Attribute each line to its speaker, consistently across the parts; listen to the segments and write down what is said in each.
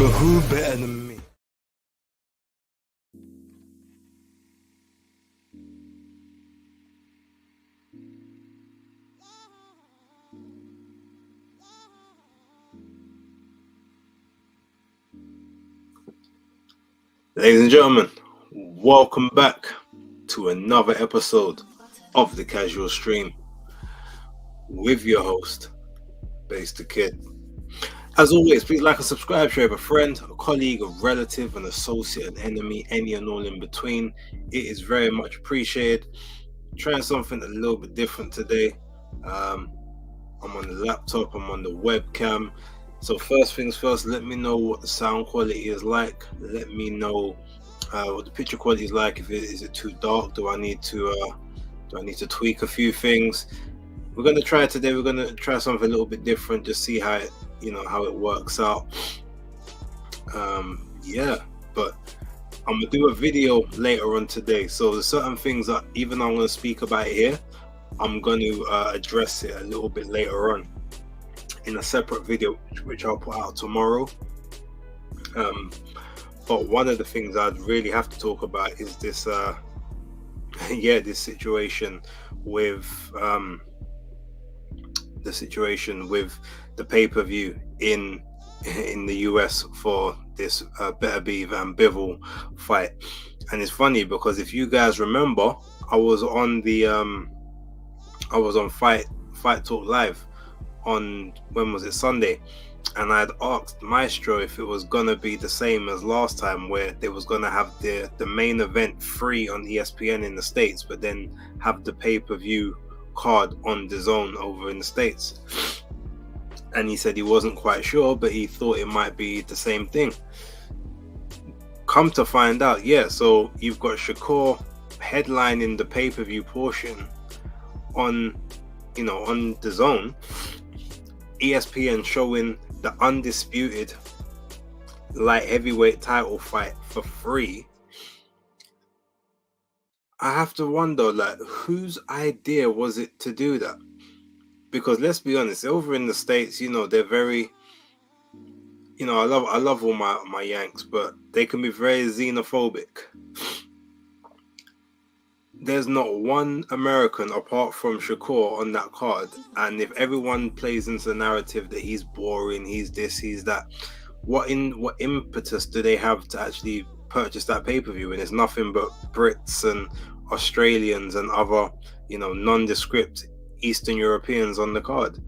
Speaker 1: But who better than me? Ladies and gentlemen, welcome back to another episode of the Casual Stream with your host, Base the Kid. As always, please like and subscribe, share with a friend, a colleague, a relative, an associate, an enemy, any and all in between. It is very much appreciated. Trying something a little bit different today. I'm on the laptop, I'm on the webcam. So first things first, let me know what the sound quality is like. Let me know what the picture quality is like. Is it too dark? Do I need to tweak a few things? We're gonna try today. We're gonna try something a little bit different, just see how it works out. But I'm gonna do a video later on today. So there's certain things that even though I'm gonna speak about it here, I'm going to address it a little bit later on in a separate video, which I'll put out tomorrow. But one of the things I'd really have to talk about is this, this situation with the pay-per-view in the US for this Beterbiev and Bivol fight. And it's funny because if you guys remember, I was on Fight Talk Live on, when was it, Sunday, and I had asked Maestro if it was gonna be the same as last time, where they was gonna have the main event free on ESPN in the States, but then have the pay-per-view card on DAZN over in the States. And he said he wasn't quite sure, but he thought it might be the same thing. Come to find out, so you've got Shakur headlining the pay-per-view portion on DAZN, ESPN showing the undisputed light heavyweight title fight for free. I have to wonder, whose idea was it to do that? Because let's be honest, over in the States, they're very, I love all my Yanks, but they can be very xenophobic. There's not one American apart from Shakur on that card, and if everyone plays into the narrative that he's boring, he's this, he's that, what impetus do they have to actually purchase that pay-per-view when it's nothing but Brits and Australians and other, nondescript Eastern Europeans on the card?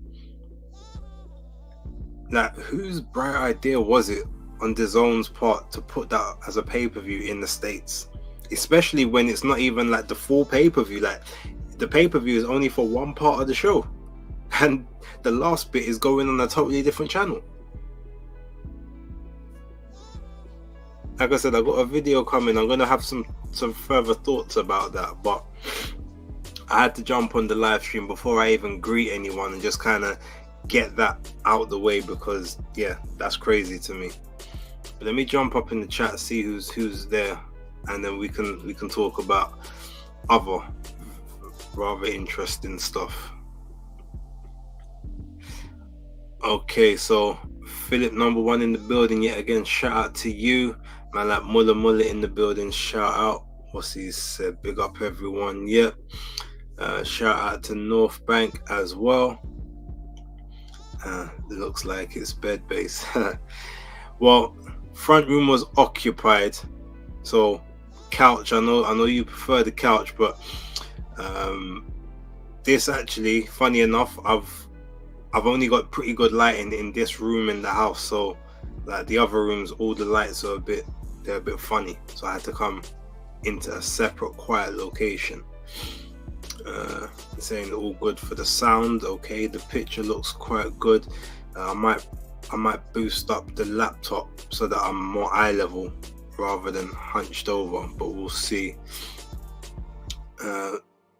Speaker 1: Whose bright idea was it on DAZN's part to put that as a pay-per-view in the States? Especially when it's not even the full pay-per-view. The pay-per-view is only for one part of the show, and the last bit is going on a totally different channel. Like I said, I've got a video coming. I'm going to have some further thoughts about that, but I had to jump on the live stream before I even greet anyone and just kind of get that out the way, because that's crazy to me. But let me jump up in the chat, see who's there, and then we can talk about other rather interesting stuff. Okay, so Philip #1 in the building yet again. Shout out to you, man. Mullah in the building. Shout out. What's he said? Big up everyone. Shout out to North Bank as well. Looks like it's bed base. Well, front room was occupied, so couch. I know you prefer the couch, but this actually, funny enough, I've only got pretty good lighting in this room in the house, so the other rooms, all the lights are a bit funny, so I had to come into a separate quiet location. Saying all good for the sound. Okay, the picture looks quite good. I might boost up the laptop so that I'm more eye level rather than hunched over, but we'll see.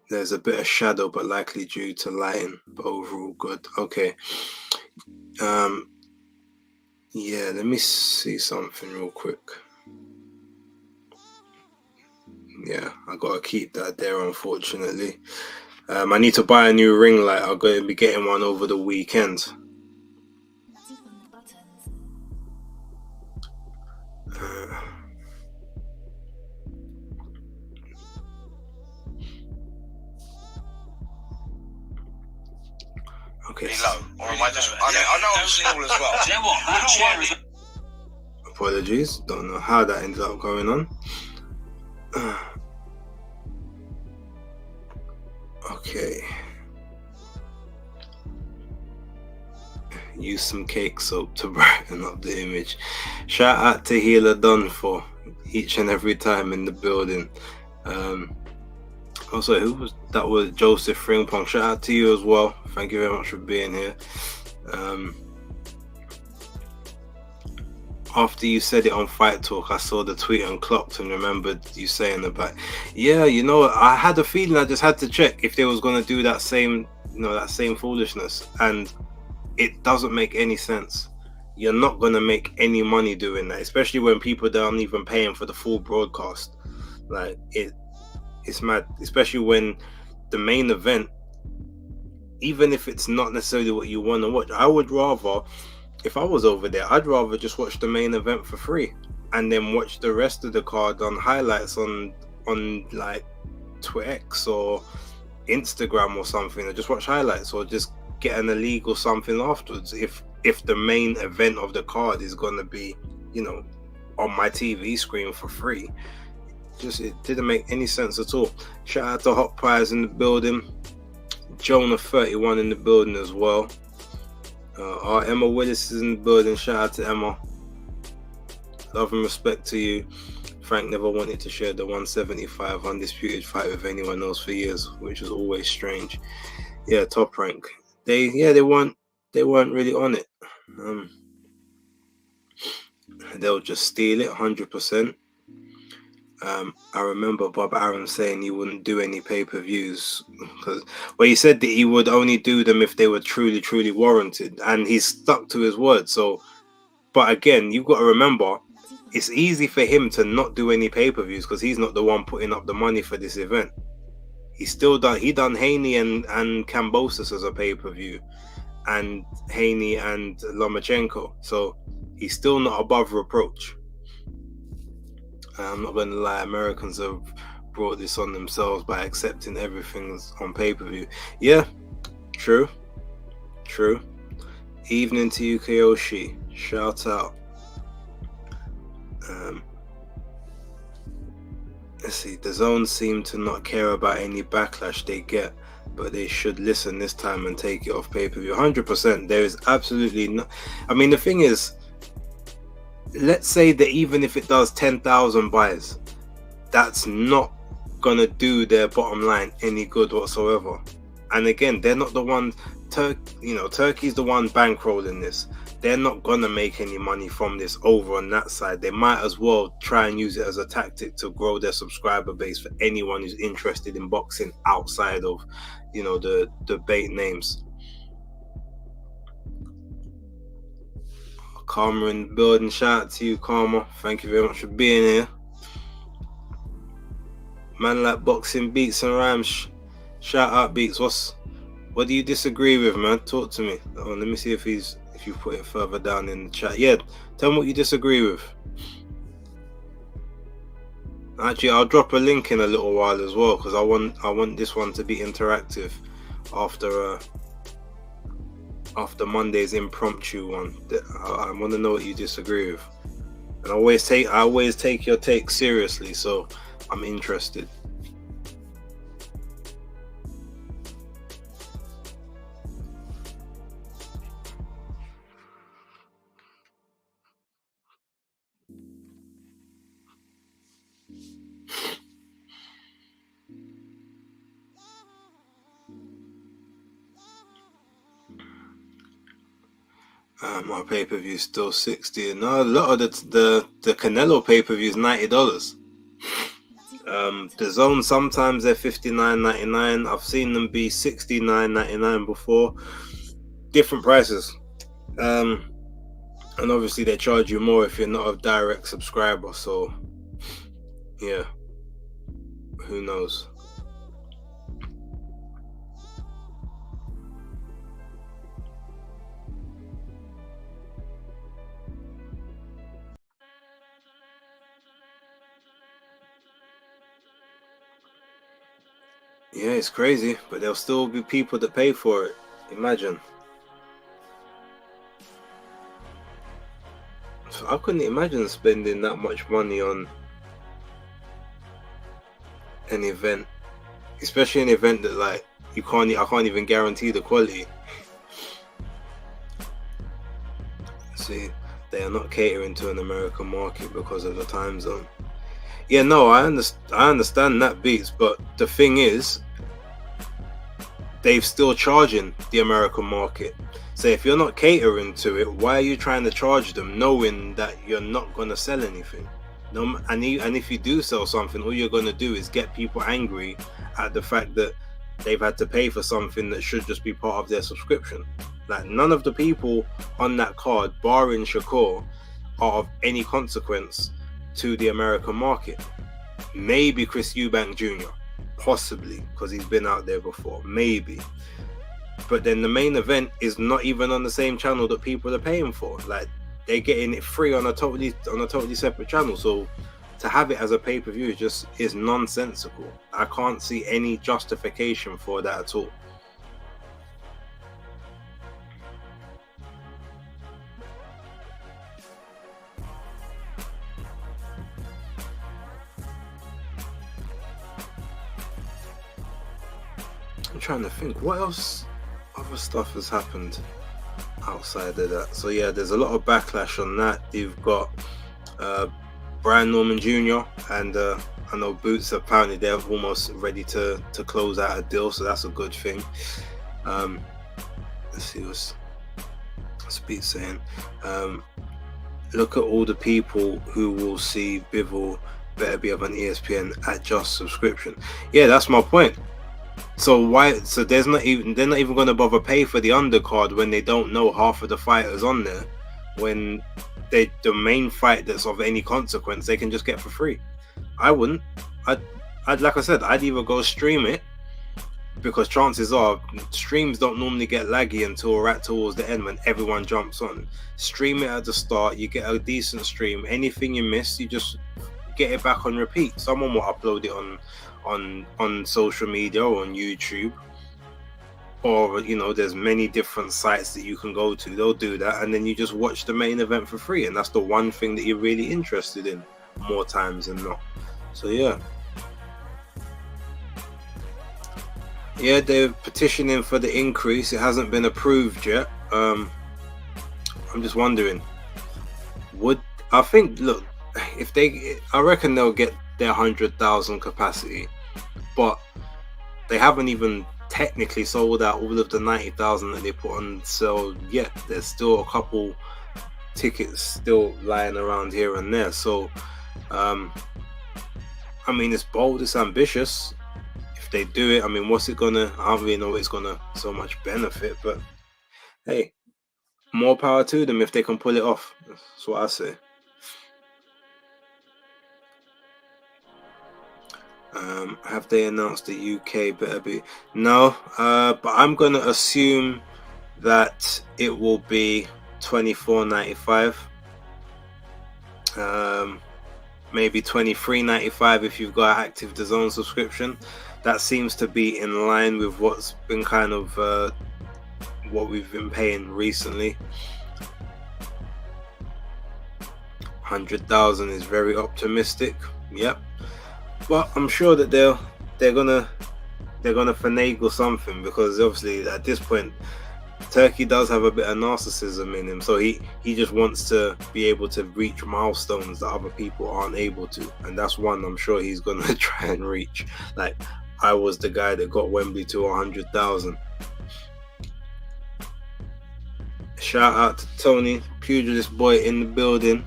Speaker 1: There's a bit of shadow, but likely due to lighting, but overall good. Okay. Let me see something real quick. I gotta keep that there, unfortunately. I need to buy a new ring light. I'm going to be getting one over the weekend. Okay.
Speaker 2: Low, or am I just? I know I'm small as well. Do you know what? That chair is.
Speaker 1: Apologies. Don't know how that ended up going on. Okay. Use some cake soap to brighten up the image. Shout out to Healer Dunn for each and every time in the building. Also, who was that? Was Joseph Fringpong. Shout out to you as well. Thank you very much for being here. After you said it on Fight Talk, I saw the tweet and clocked and remembered you saying about, yeah, I had a feeling. I just had to check if they was going to do that same, that same foolishness, and it doesn't make any sense. You're not going to make any money doing that, especially when people aren't even paying for the full broadcast. Like, it's mad, especially when the main event, even if it's not necessarily what you want to watch, I would rather, if I was over there, I'd rather just watch the main event for free and then watch the rest of the card on highlights on like Twix or Instagram or something, or just watch highlights, or just get an illegal something afterwards. If the main event of the card is going to be, on my TV screen for free, it didn't make any sense at all. Shout out to Hot Pies in the building. Jonah 31 in the building as well. Our Emma Willis is in the building. Shout out to Emma. Love and respect to you. Frank never wanted to share the 175 undisputed fight with anyone else for years, which was always strange. Yeah, Top Rank. They weren't really on it. They'll just steal it 100%. I remember Bob Arum saying he wouldn't do any pay-per-views, he said that he would only do them if they were truly, truly warranted, and he's stuck to his word. So, but again, you've got to remember, it's easy for him to not do any pay-per-views because he's not the one putting up the money for this event. He done Haney and Kambosos as a pay-per-view, and Haney and Lomachenko, so he's still not above reproach. I'm not going to lie, Americans have brought this on themselves by accepting everything's on pay-per-view. Yeah, true. Evening to you, Kiyoshi. Shout out. Let's see, the Zone seem to not care about any backlash they get, but they should listen this time and take it off pay-per-view. 100%. There is absolutely no. I mean, the thing is, let's say that even if it does 10,000 buys, that's not gonna do their bottom line any good whatsoever. And again, they're not the one. Turkey's the one bankrolling this. They're not gonna make any money from this over on that side. They might as well try and use it as a tactic to grow their subscriber base for anyone who's interested in boxing outside of, the bait names. Karma in the building. Shout out to you, Karma. Thank you very much for being here. Man like boxing beats and rhymes. Shout out Beats. What do you disagree with, man? Talk to me. Let me see if you put it further down in the chat. Yeah, tell me what you disagree with. Actually, I'll drop a link in a little while as well, because I want this one to be interactive after Monday's impromptu one. I want to know what you disagree with, and I always take your take seriously, so I'm interested. My pay-per-view is still $60. No, a lot of the Canelo pay-per-view is $90. The Zone, sometimes they're $59.99. I've seen them be $69.99 before. Different prices. And obviously they charge you more if you're not a direct subscriber. So yeah, who knows? Yeah, it's crazy, but there'll still be people that pay for it. Imagine. So I couldn't imagine spending that much money on an event, especially an event that like I can't even guarantee the quality. See, they are not catering to an American market because of the time zone. Yeah, no, I understand that beats, but the thing is, they're still charging the American market. So if you're not catering to it, why are you trying to charge them, knowing that you're not going to sell anything? No, and if you do sell something, all you're going to do is get people angry at the fact that they've had to pay for something that should just be part of their subscription. Like, none of the people on that card, barring Shakur, are of any consequence to the American market. Maybe Chris Eubank Jr., possibly, because he's been out there before, maybe. But then the main event is not even on the same channel that people are paying for. Like, they're getting it free on a totally separate channel. So to have it as a pay-per-view is nonsensical. I can't see any justification for that at all. I'm trying to think what else other stuff has happened outside of that. So yeah, there's a lot of backlash on that. You've got Brian Norman Jr. and I know Boots, apparently they're almost ready to close out a deal, so that's a good thing. Let's see what's Beats saying. Look at all the people who will see Bivol better be on ESPN at just subscription. Yeah, that's my point. So why? So they're not even going to bother pay for the undercard when they don't know half of the fighters on there. When the main fight that's of any consequence, they can just get for free. I wouldn't. I'd like I said, I'd either go stream it, because chances are streams don't normally get laggy until right towards the end when everyone jumps on. Stream it at the start, you get a decent stream. Anything you miss, you just get it back on repeat. Someone will upload it on social media or on YouTube, or there's many different sites that you can go to. They'll do that, and then you just watch the main event for free, and that's the one thing that you're really interested in more times than not. So yeah, they're petitioning for the increase. It hasn't been approved yet. I'm just wondering, look, I reckon they'll get their 100,000 capacity, but they haven't even technically sold out all of the 90,000 that they put on sale yet. There's still a couple tickets still lying around here and there. So I mean, it's bold, it's ambitious. If they do it, I mean, I don't really know it's gonna so much benefit, but hey, more power to them if they can pull it off. That's what I say. Have they announced the UK better be? No, but I'm gonna assume that it will be $24.95. Maybe $23.95 if you've got an active DAZN subscription. That seems to be in line with what's been kind of what we've been paying recently. 100,000 is very optimistic. Yep. But I'm sure that they're gonna finagle something, because obviously at this point Turkey does have a bit of narcissism in him, so he just wants to be able to reach milestones that other people aren't able to, and that's one I'm sure he's gonna try and reach. Like, I was the guy that got Wembley to 100,000. Shout out to Tony, Pugilist Boy, in the building.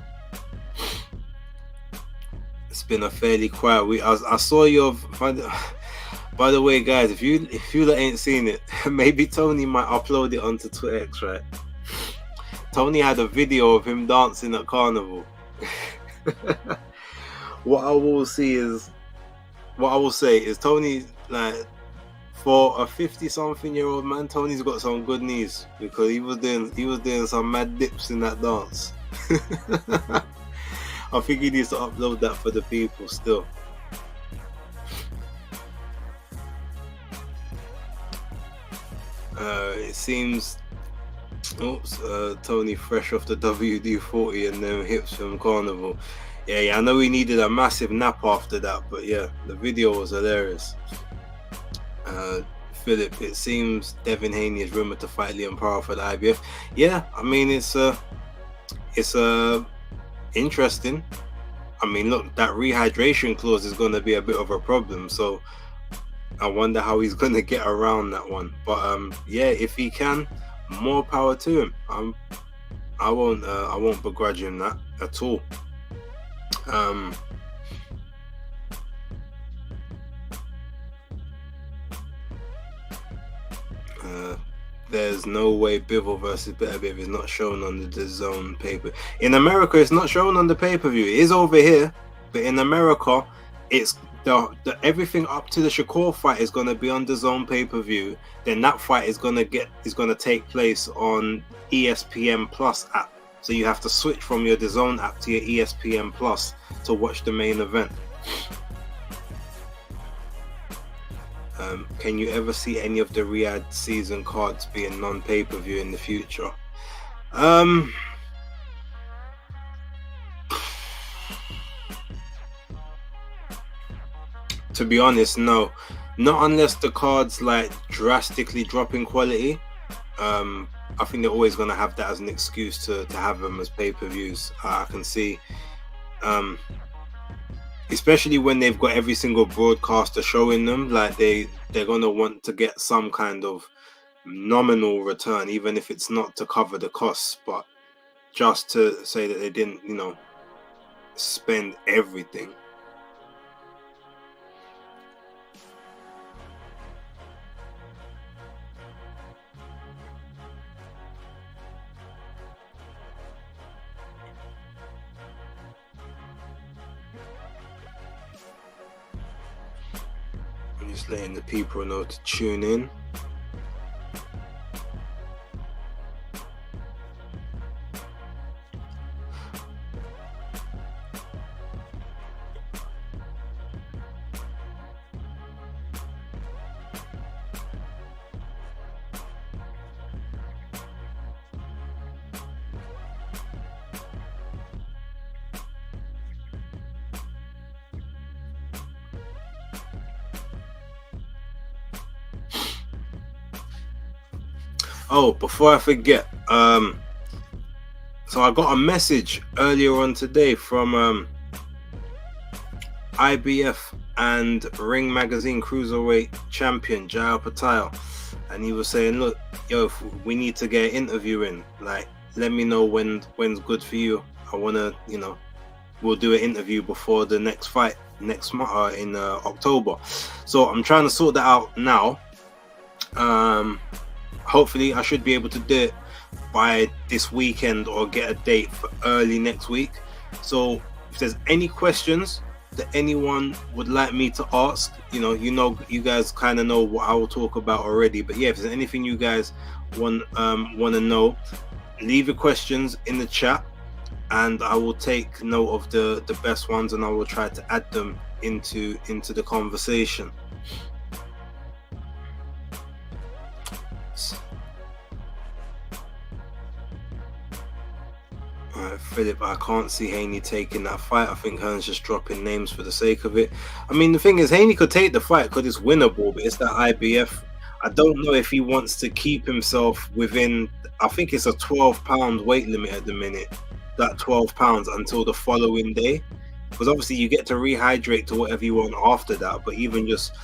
Speaker 1: It's been a fairly quiet week. I saw your. By the way, guys, if you ain't seen it, maybe Tony might upload it onto Twitter, right? Tony had a video of him dancing at Carnival. What I will say is Tony, like, for a 50-something-year-old man, Tony's got some good knees, because he was doing some mad dips in that dance. I think he needs to upload that for the people still. It seems. Oops, Tony fresh off the WD-40 and them hips from Carnival. Yeah, I know he needed a massive nap after that, but yeah, the video was hilarious. Philip, it seems Devin Haney is rumored to fight Liam Power for the IBF. Yeah, I mean it's interesting. I mean, look, that rehydration clause is going to be a bit of a problem, so I wonder how he's going to get around that one. But yeah, if he can, more power to him. I won't begrudge him that at all. There's no way Bivol versus Beterbiev is not shown on the DAZN paper. In America, it's not shown on the pay-per-view. It is over here, but in America, it's the everything up to the Shakur fight is going to be on the DAZN pay-per-view. Then that fight is going to take place on ESPN Plus app. So you have to switch from your DAZN app to your ESPN Plus to watch the main event. Can you ever see any of the Riyadh season cards being non-pay-per-view in the future? To be honest, no. Not unless the cards like drastically drop in quality. I think they're always going to have that as an excuse to have them as pay-per-views. I can see. Especially when they've got every single broadcaster showing them, like they're gonna want to get some kind of nominal return, even if it's not to cover the costs, but just to say that they didn't, spend everything. Just letting the people know to tune in. Oh, before I forget, so I got a message earlier on today from IBF and Ring Magazine Cruiserweight champion Jaya Patel, and he was saying, look, yo, we need to get an interview in, like, let me know when's good for you. I want to, we'll do an interview before the next fight next month in October. So I'm trying to sort that out now. Hopefully I should be able to do it by this weekend or get a date for early next week. So if there's any questions that anyone would like me to ask, you guys kind of know what I will talk about already. But yeah, if there's anything you guys want to know, leave your questions in the chat and I will take note of the best ones and I will try to add them into the conversation. Philip, I can't see Haney taking that fight. I think Hearn's just dropping names for the sake of it. I mean, the thing is, Haney could take the fight because it's winnable, but it's that IBF. I don't know if he wants to keep himself within, I think it's a 12-pound weight limit at the minute, that 12 pounds until the following day. Because obviously you get to rehydrate to whatever you want after that, but even just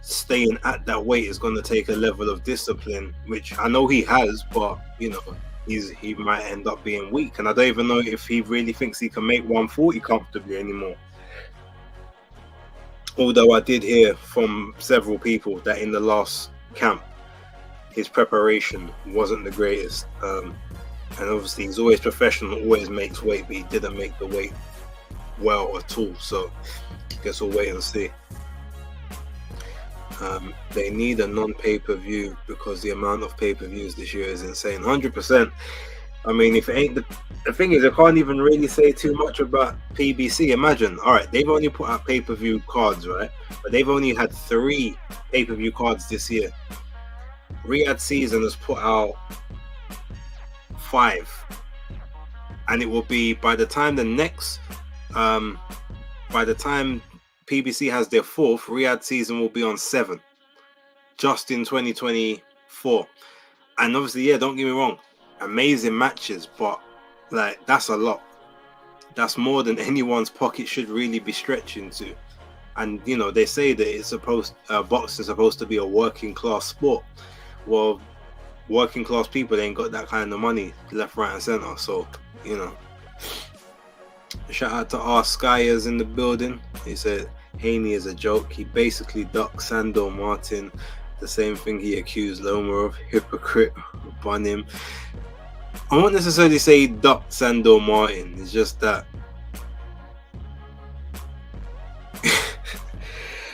Speaker 1: staying at that weight is going to take a level of discipline, which I know he has, but, he might end up being weak, and I don't even know if he really thinks he can make 140 comfortably anymore. Although I did hear from several people that in the last camp, his preparation wasn't the greatest. And obviously he's always professional, always makes weight, but he didn't make the weight well at all. So I guess we'll wait and see. They need a non-pay-per-view because the amount of pay-per-views this year is insane. 100%. I mean, if it ain't the thing is, I can't even really say too much about PBC. Imagine, all right, they've only put out pay-per-view cards, right? But they've only had 3 pay-per-view cards this year. Riyadh Season has put out 5, and it will be by the time PBC has their 4th, Riyadh Season will be on 7, just in 2024. And obviously, yeah, don't get me wrong, amazing matches, but like that's a lot. That's more than anyone's pocket should really be stretching to. And you know, they say that it's boxing is supposed to be a working class sport. Well, working class people ain't got that kind of money left, right, and center. So, you know, shout out to our Skyers in the building. He said Haney is a joke. He basically ducked Sandor Martin, the same thing he accused Loma of, hypocrite, bun him. I won't necessarily say he ducked Sandor Martin. It's just that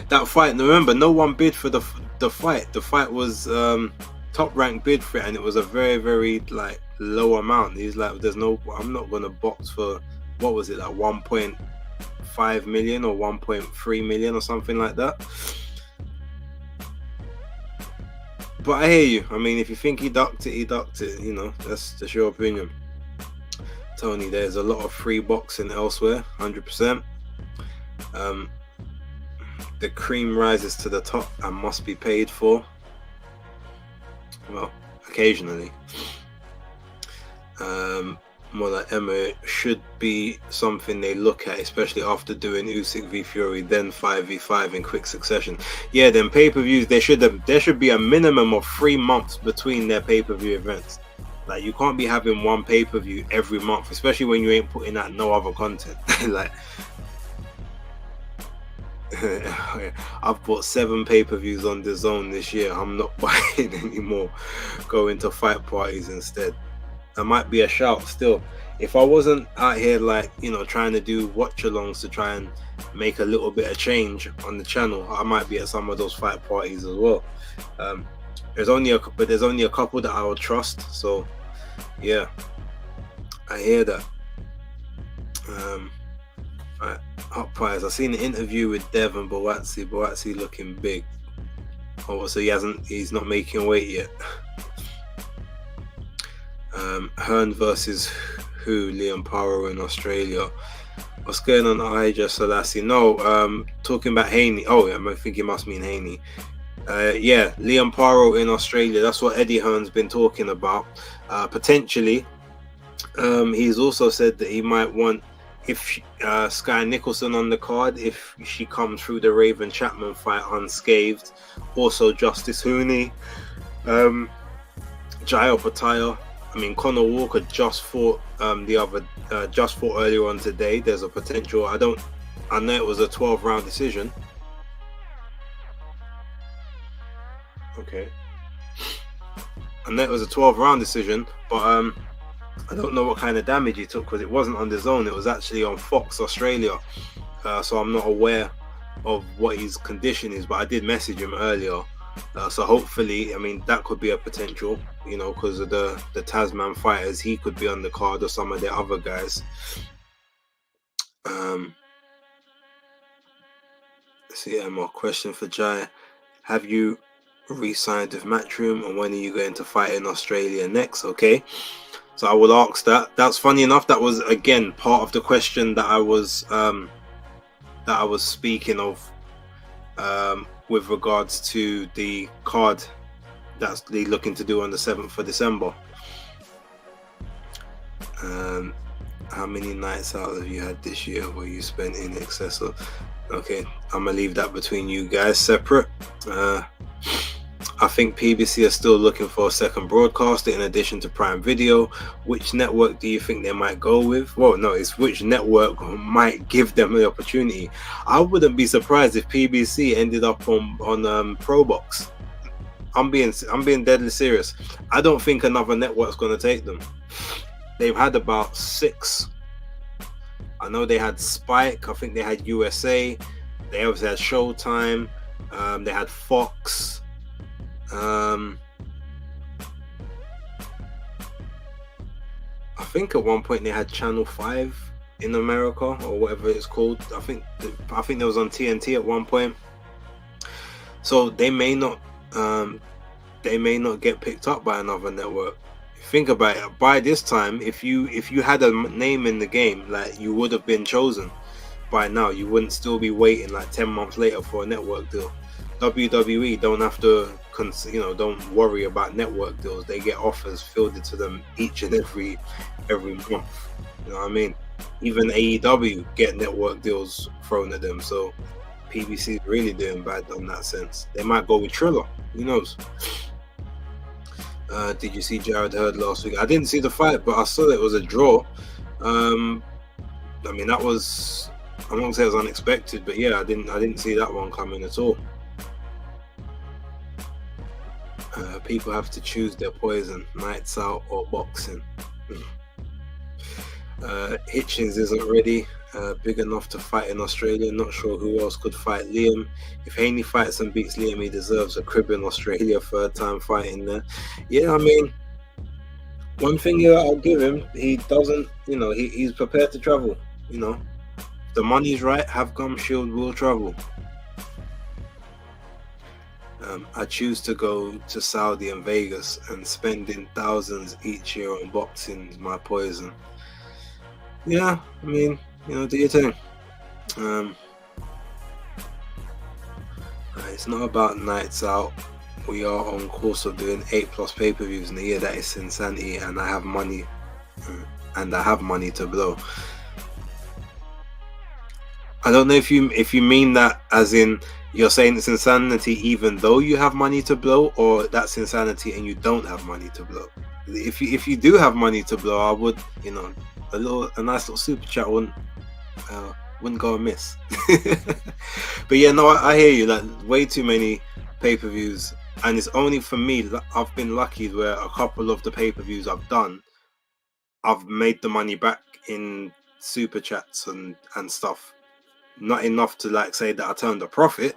Speaker 1: that fight. Remember, no one bid for the fight. The fight was top rank bid for it, and it was a very, very like low amount. He's like, I'm not gonna box for, what was it, like 1.5 million or 1.3 million or something like that. But I hear you. I mean, if you think he ducked it, he ducked it. You know, that's just your opinion. Tony, there's a lot of free boxing elsewhere, 100%. The cream rises to the top and must be paid for. Well, occasionally. More like Emma, should be something they look at, especially after doing Usyk v Fury, then 5v5 in quick succession. Yeah, then pay-per-views, there should be a minimum of 3 months between their pay-per-view events. Like, you can't be having one pay-per-view every month, especially when you ain't putting out no other content. Like, I've bought 7 pay-per-views on DAZN this year. I'm not buying anymore. Going to fight parties instead. That might be a shout still. If I wasn't out here, like, you know, trying to do watch-alongs to try and make a little bit of change on the channel, I might be at some of those fight parties as well. There's only a couple that I would trust. So yeah, I hear that. Right, Hot Pies. I've seen an interview with Devon Boatsi looking big. Oh, so he's not making weight yet. Hearn versus Liam Paro in Australia. What's going on, Ija Selassie? No, talking about Haney. Oh, I think it must mean Haney. Yeah, Liam Paro in Australia. That's what Eddie Hearn's been talking about. Potentially. He's also said that he might want, if Sky Nicholson on the card, if she comes through the Raven Chapman fight unscathed. Also Justice Hooney, Jayo Pataya. I mean, Conor Walker just fought earlier on today. There's a potential. I know it was a 12-round decision. Okay. I know it was a 12-round decision, but I don't know what kind of damage he took, because it wasn't on DAZN. It was actually on Fox Australia. So I'm not aware of what his condition is, but I did message him earlier. So hopefully, I mean, that could be a potential, you know, because of the Tasman fighters. He could be on the card, or some of the other guys. Let's see, more question for Jai. Have you re-signed with Matchroom, and when are you going to fight in Australia next? Okay, so I will ask that. That's funny enough. That was, again, part of the question that I was speaking of. With regards to the card that's they're looking to do on the 7th of December. How many nights out have you had this year where you spent in excess of? Okay, I'm gonna leave that between you guys separate. I think PBC are still looking for a second broadcaster in addition to Prime Video. Which network do you think they might go with? Well, no, it's which network might give them the opportunity. I wouldn't be surprised if PBC ended up on ProBox. I'm being deadly serious. I don't think another network's going to take them. They've had about 6. I know they had Spike. I think they had USA. They obviously had Showtime. They had Fox. I think at one point they had Channel 5 in America, or whatever it's called. I think there was on TNT at one point. So they may not they may not get picked up by another network. Think about it. By this time, if you had a name in the game, like, you would have been chosen by now. You wouldn't still be waiting like 10 months later for a network deal. WWE don't have to, don't worry about network deals. They get offers fielded to them each and every month. You know what I mean? Even AEW get network deals thrown at them. So PBC is really doing bad in that sense. They might go with Triller. Who knows? Did you see Jarrett Hurd last week? I didn't see the fight, but I saw that it was a draw. I mean, that was, I'm not gonna say it was unexpected, but yeah, I didn't see that one coming at all. People have to choose their poison: nights out or boxing. Hitchens isn't ready, big enough to fight in Australia. Not sure who else could fight Liam. If Haney fights and beats Liam, he deserves a crib in Australia, third time fighting there. Yeah, I mean, one thing I'll give him, he doesn't, he's prepared to travel. The money's right, have Gum Shield will travel. I choose to go to Saudi and Vegas, and spending thousands each year on boxing is my poison. Yeah, I mean, do your thing. It's not about nights out. We are on course of doing 8+ pay-per-views in a year. That is insanity, and I have money, to blow. I don't know if you mean that as in you're saying it's insanity even though you have money to blow, or that's insanity and you don't have money to blow. If you do have money to blow, I would, a nice little super chat wouldn't go amiss. But yeah, no, I hear you. Like, way too many pay-per-views, and it's only for me. I've been lucky where a couple of the pay-per-views I've done, I've made the money back in super chats and stuff. Not enough to like say that I turned a profit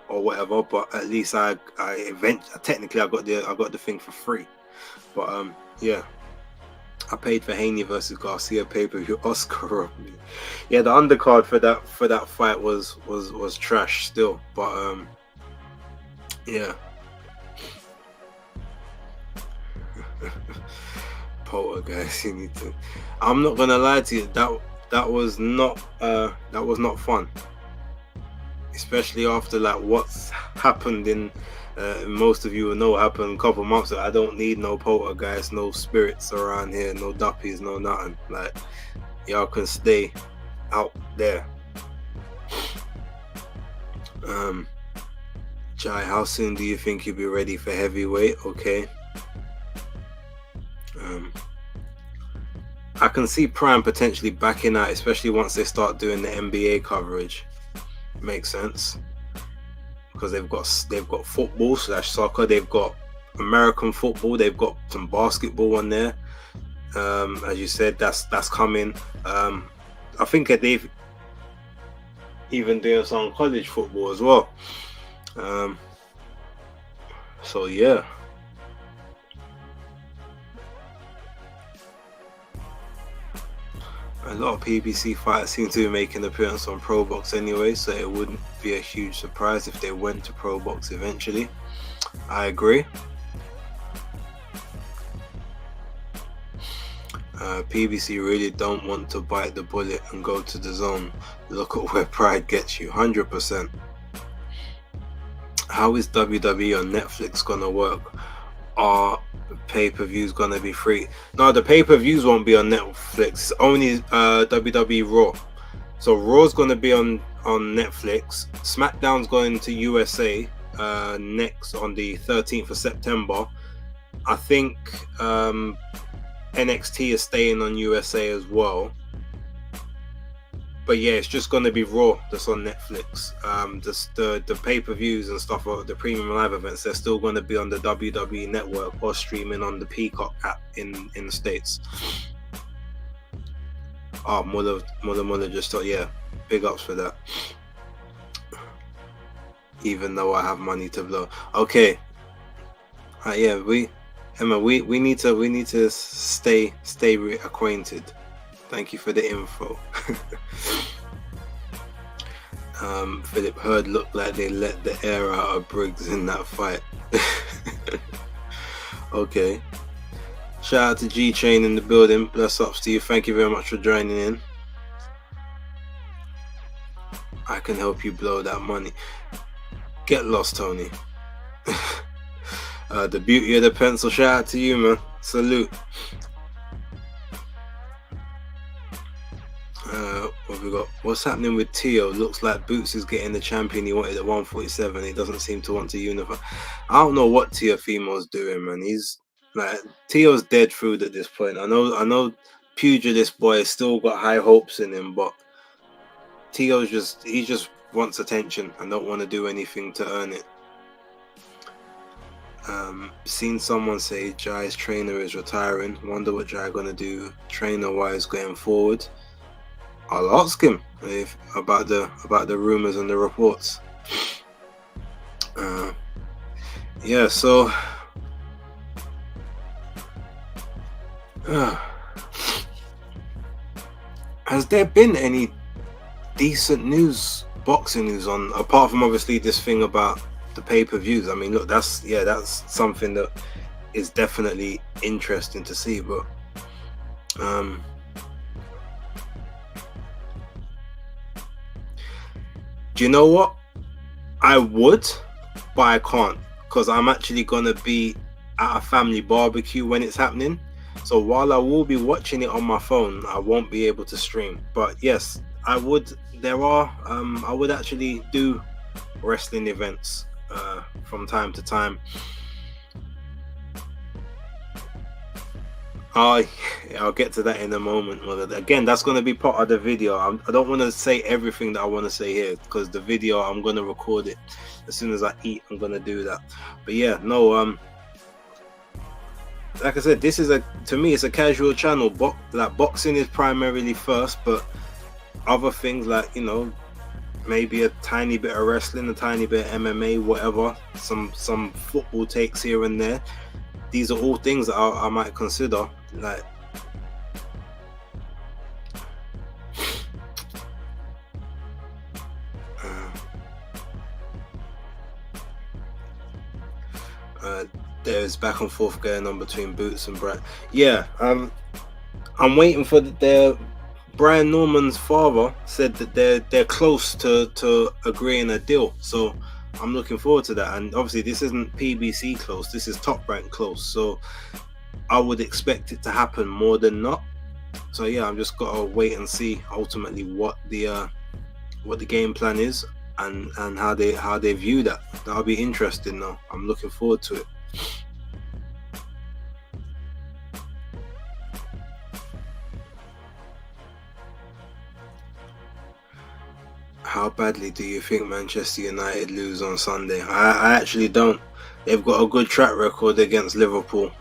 Speaker 1: or whatever, but at least I technically I got the thing for free. But yeah, I paid for Haney versus Garcia pay-per-view. Oscar robbed me. Yeah, the undercard for that fight was trash still, but yeah. Poltergeist, you need to. I'm not gonna lie to you, that was not fun, especially after like what's happened in. Most of you will know what happened a couple months ago. I don't need no poltergeist, no spirits around here, no duppies, no nothing. Like, y'all can stay out there. Jai, how soon do you think you'll be ready for heavyweight? Okay. I can see Prime potentially backing out, especially once they start doing the NBA coverage. Makes sense. Because they've got football / soccer, they've got American football, they've got some basketball on there. As you said, that's coming. I think that they've even doing some college football as well. So yeah. A lot of PBC fighters seem to be making an appearance on Pro Box anyway, so it wouldn't be a huge surprise if they went to Pro Box eventually. I agree. PBC really don't want to bite the bullet and go to the zone. Look at where Pride gets you, 100%. How is WWE on Netflix gonna work? Are pay-per-views gonna be free? No, the pay-per-views won't be on Netflix. It's only WWE Raw. So Raw's gonna be on Netflix. SmackDown's going to USA next on the 13th of September. I think NXT is staying on USA as well. But yeah, it's just going to be Raw that's on Netflix. The pay-per-views and stuff, or the premium live events, they're still going to be on the WWE network or streaming on the Peacock app in the States. Oh, Muller just thought, yeah, big ups for that. Even though I have money to blow. Okay. Yeah, we need to stay acquainted. Thank you for the info. Philip Hurd looked like they let the air out of Briggs in that fight. Okay. Shout out to G Chain in the building. Bless ups to you. Thank you very much for joining in. I can help you blow that money. Get lost, Tony. The beauty of the pencil. Shout out to you, man. Salute. What have we got? What's happening with Tio? Looks like Boots is getting the champion he wanted at 147. He doesn't seem to want to unify. I don't know what Teofimo's doing, man. He's like, Tio's dead food at this point. I know Pugilist boy has still got high hopes in him, but Tio's he just wants attention and don't want to do anything to earn it. Seen someone say Jai's trainer is retiring. Wonder what Jai gonna do trainer wise going forward. I'll ask him about the rumors and the reports. Yeah, so has there been any decent news, boxing news on, apart from obviously this thing about the pay-per-views? I mean, look, that's something that is definitely interesting to see, but do you know what? I would, but I can't, because I'm actually gonna be at a family barbecue when it's happening. So while I will be watching it on my phone, I won't be able to stream. But yes, I would. I would actually do wrestling events from time to time. I'll get to that in a moment. Well, again, that's going to be part of the video. I don't want to say everything that I want to say here, because the video, I'm going to record it as soon as I eat. I'm going to do that. But yeah, no, like I said, to me, it's a casual channel. Boxing is primarily first, but other things like, you know, maybe a tiny bit of wrestling, a tiny bit of MMA, whatever, some football takes here and there. These are all things that I might consider. Like, there's back and forth going on between Boots and Brad. Yeah, I'm waiting for Brian Norman's father said that they're close to agreeing a deal, so I'm looking forward to that. And obviously this isn't PBC close, this is Top Rank close, so I would expect it to happen more than not. So yeah, I'm just gotta wait and see ultimately what the game plan is and how they view that. That'll be interesting though. I'm looking forward to it. How badly do you think Manchester United lose on Sunday? I actually don't. They've got a good track record against Liverpool.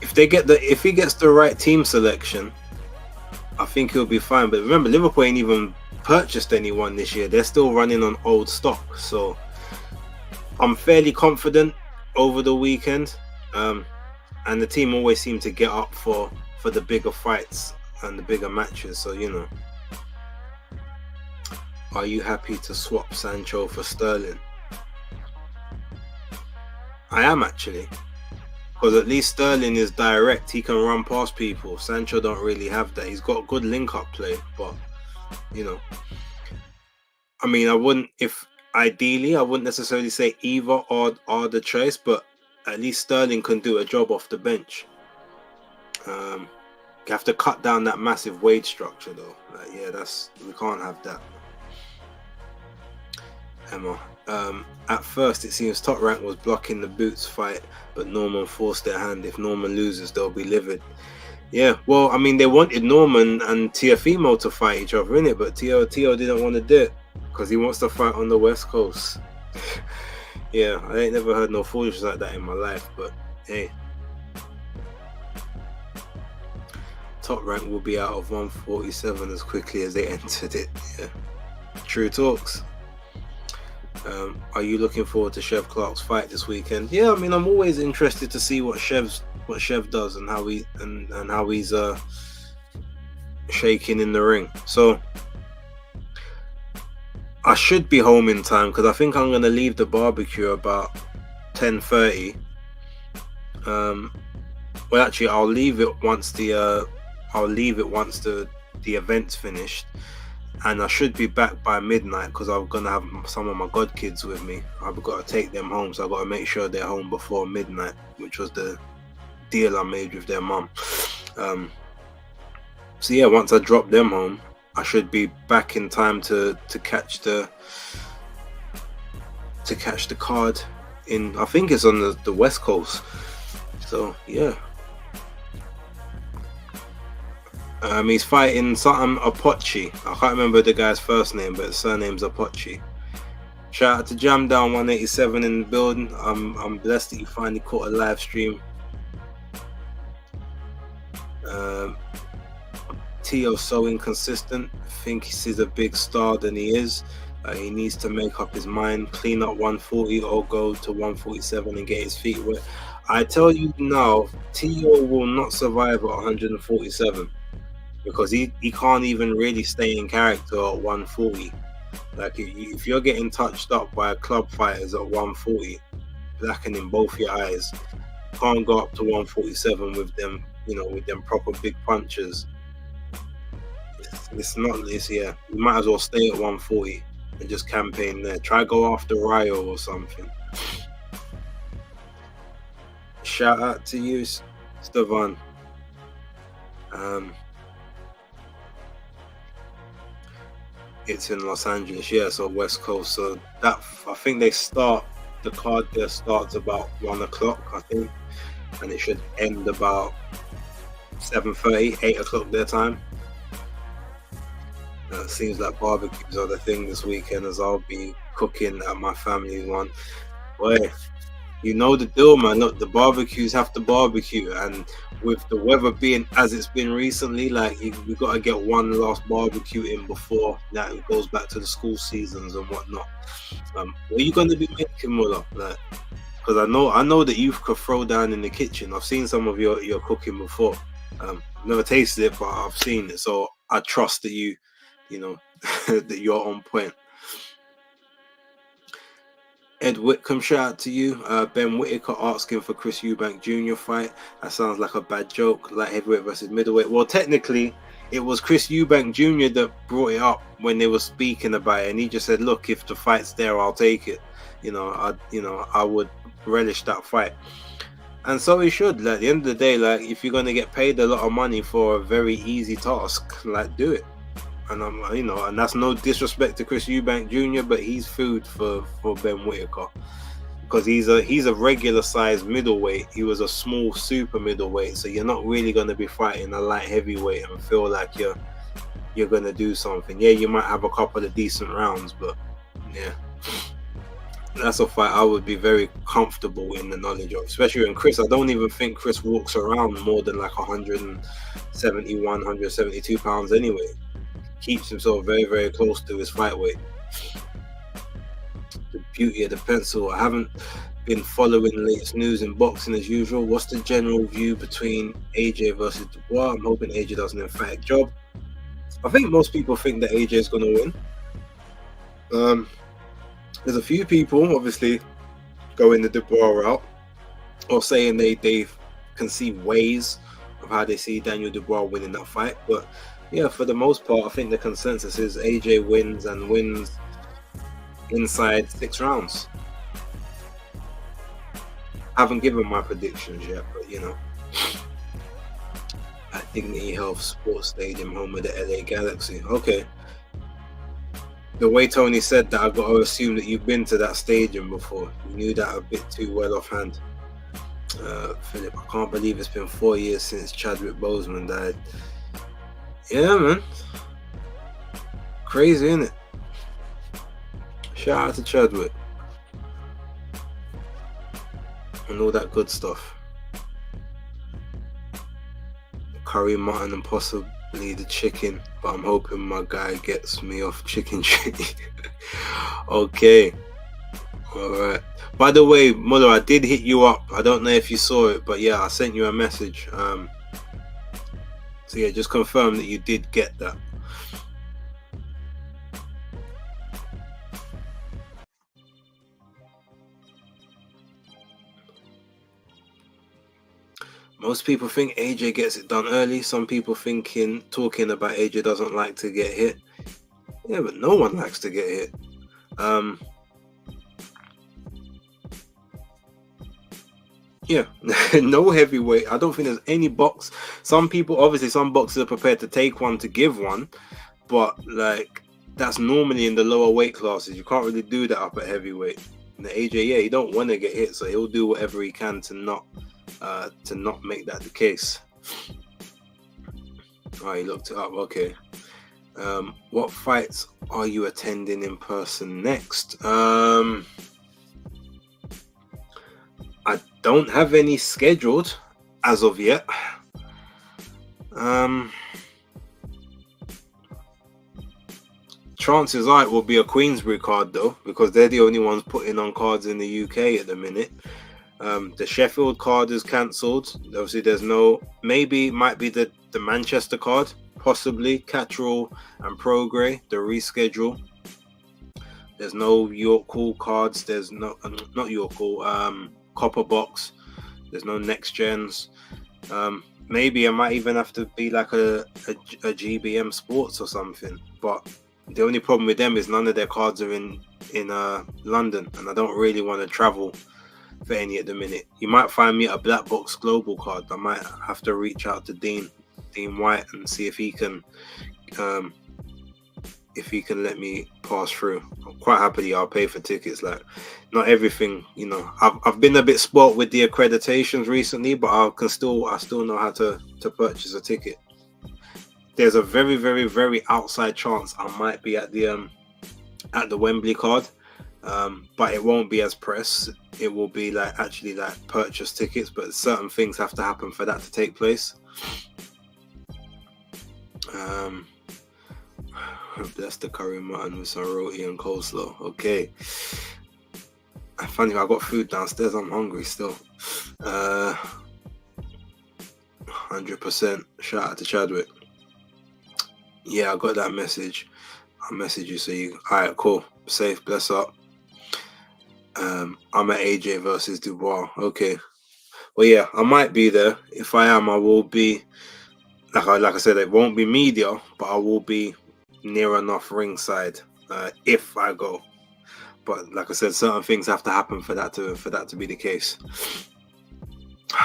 Speaker 1: If he gets the right team selection, I think he'll be fine. But remember, Liverpool ain't even purchased anyone this year. They're still running on old stock. So I'm fairly confident over the weekend. And the team always seem to get up for the bigger fights and the bigger matches. So, you know. Are you happy to swap Sancho for Sterling? I am actually, because at least Sterling is direct. He can run past people. Sancho don't really have that. He's got good link-up play, but you know, I mean, I wouldn't necessarily say either are the choice, but at least Sterling can do a job off the bench. You have to cut down that massive wage structure though. Like, yeah, we can't have that. Emma, at first it seems Top Rank was blocking the Boots fight, but Norman forced their hand. If Norman loses, they'll be livid. Yeah, well, I mean, they wanted Norman and Teofimo to fight each other, innit? But Tio didn't want to do it because he wants to fight on the West Coast. Yeah, I ain't never heard no foolishness like that in my life, but hey. Top Rank will be out of 147 as quickly as they entered it. Yeah, true talks. Are you looking forward to Chev Clark's fight this weekend? Yeah, I mean, I'm always interested to see what Chev does and how he's shaking in the ring. So I should be home in time because I think I'm gonna leave the barbecue about 10:30. Well, actually, I'll leave it once the event's finished, and I should be back by midnight because I'm gonna have some of my godkids with me. I've got to take them home, so I've got to make sure they're home before midnight, which was the deal I made with their mum. So yeah, once I drop them home, I should be back in time to catch the card in, I think it's on the West Coast. So yeah. He's fighting something Apochi. I can't remember the guy's first name, but his surname's Apochi. Shout out to Jam Down 187 in the building. I'm blessed that you finally caught a live stream. Tio's so inconsistent. Thinks he's a big star than he is. He needs to make up his mind, clean up 140 or go to 147 and get his feet wet. I tell you now, Tio will not survive at 147 because he can't even really stay in character at 140. Like if you're getting touched up by club fighters at 140, blackening both your eyes, can't go up to 147 with them, with them proper big punches. It's not this year. You might as well stay at 140 and just campaign there. Try go after Ryo or something. Shout out to you, Stevan. It's in Los Angeles, yeah, so West Coast. So that, I think the card there starts about 1 o'clock, I think, and it should end about 7:30, 8 o'clock their time. It seems like barbecues are the thing this weekend, as I'll be cooking at my family's one. Boy, you know the deal, man. Look, the barbecues have to barbecue, and with the weather being as it's been recently, like we got to get one last barbecue in before that it goes back to the school seasons and whatnot. What are you going to be making, Mullah? Like, because I know that you could throw down in the kitchen. I've seen some of your cooking before. I've never tasted it, but I've seen it, so I trust that you know that you're on point. Ed Whitcomb, shout out to you. Ben Whittaker asking for Chris Eubank Jr. fight. That sounds like a bad joke. Light heavyweight versus middleweight. Well, technically, it was Chris Eubank Jr. that brought it up when they were speaking about it, and he just said, "Look, if the fight's there, I'll take it. I would relish that fight." And so he should. Like, at the end of the day, like, if you're going to get paid a lot of money for a very easy task, like, do it. And and that's no disrespect to Chris Eubank Jr., but he's food for Ben Whittaker because he's a regular size middleweight. He was a small super middleweight, so you're not really going to be fighting a light heavyweight and feel like you're going to do something. Yeah, you might have a couple of decent rounds, but yeah, that's a fight I would be very comfortable in the knowledge of, especially when Chris. I don't even think Chris walks around more than like 171, 172 pounds anyway. Keeps himself very, very close to his fight weight. The beauty of the pencil. I haven't been following the latest news in boxing as usual. What's the general view between AJ versus Dubois? I'm hoping AJ does an emphatic job. I think most people think that AJ is going to win. There's a few people obviously going the Dubois route or saying they can see ways of how they see Daniel Dubois winning that fight, but yeah, for the most part, I think the consensus is AJ wins and wins inside 6 rounds. I haven't given my predictions yet, but at Dignity Health Sports Stadium, home of the LA Galaxy. Okay. The way Tony said that, I've got to assume that you've been to that stadium before. You knew that a bit too well offhand. Philip, I can't believe it's been 4 years since Chadwick Boseman died. Yeah, man. Crazy, isn't it? Shout out to Chadwick. And all that good stuff. Curry mutton and possibly the chicken. But I'm hoping my guy gets me off chicken tree. Okay. Alright. By the way, Mullah, I did hit you up. I don't know if you saw it, but yeah, I sent you a message. So yeah, just confirm that you did get that. Most people think AJ gets it done early. Some people talking about AJ doesn't like to get hit. Yeah, but no one likes to get hit. Yeah, no heavyweight. I don't think there's any box. Some boxers are prepared to take one to give one, but like that's normally in the lower weight classes. You can't really do that up at heavyweight. And the AJ, yeah, he don't want to get hit, so he'll do whatever he can to not make that the case. Oh, he looked it up. Okay. What fights are you attending in person next? I don't have any scheduled as of yet. Chances are it will be a Queensbury card though, because they're the only ones putting on cards in the UK at the minute. The Sheffield card is cancelled. Obviously, there's no. Maybe it might be the Manchester card, possibly Catterall and Prograis. The reschedule. There's no York Hall cards. There's not York Hall. Copper Box. There's no Next Gens. Maybe I might even have to be like a GBM Sports or something. But the only problem with them is none of their cards are in London, and I don't really want to travel for any at the minute. You might find me a Black Box Global card. I might have to reach out to Dean White and see if he can let me pass through. Quite happily I'll pay for tickets. Like, not everything, I've been a bit spoilt with the accreditations recently, but I still know how to purchase a ticket. There's a very, very, very outside chance I might be at the Wembley card, but it won't be as press. It will be like purchase tickets, but certain things have to happen for that to take place. That's the curry mutton with some roti and coleslaw. Okay. Funny, I got food downstairs. I'm hungry still. 100%. Shout out to Chadwick. Yeah, I got that message. I'll message you so you. Alright, cool. Safe. Bless up. I'm at AJ versus Dubois. Okay. Well, yeah, I might be there. If I am, I will be. Like I said, it won't be media, but I will be near enough ringside if I go. But like I said, certain things have to happen for that to be the case.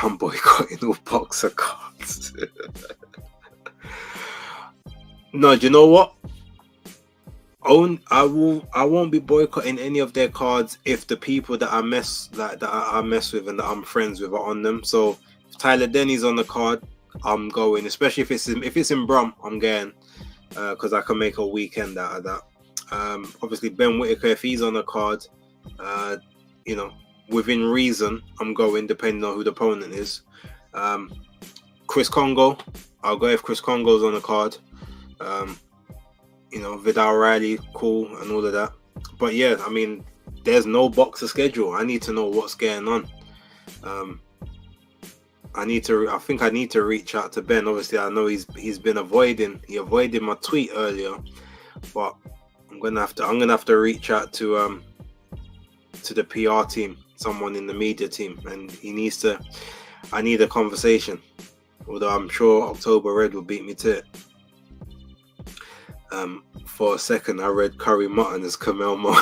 Speaker 1: I'm boycotting all boxer cards. No, do you know what? I won't be boycotting any of their cards if the people that I mess with and that I'm friends with are on them. So if Tyler Denny's on the card, I'm going. Especially if it's in Brum, I'm going because I can make a weekend out of that. Obviously Ben Whittaker, if he's on the card, within reason, I'm going depending on who the opponent is. Chris Congo, I'll go if Chris Congo's on the card. Vidal Riley, cool, and all of that. But yeah, I mean, there's no boxer schedule. I need to know what's going on. I think I need to reach out to Ben. Obviously, I know he's been avoiding my tweet earlier, but I'm gonna have to reach out to the PR team, someone in the media team, and I need a conversation. Although I'm sure October Red will beat me to it. For a second, I read curry mutton as Kamel Mo.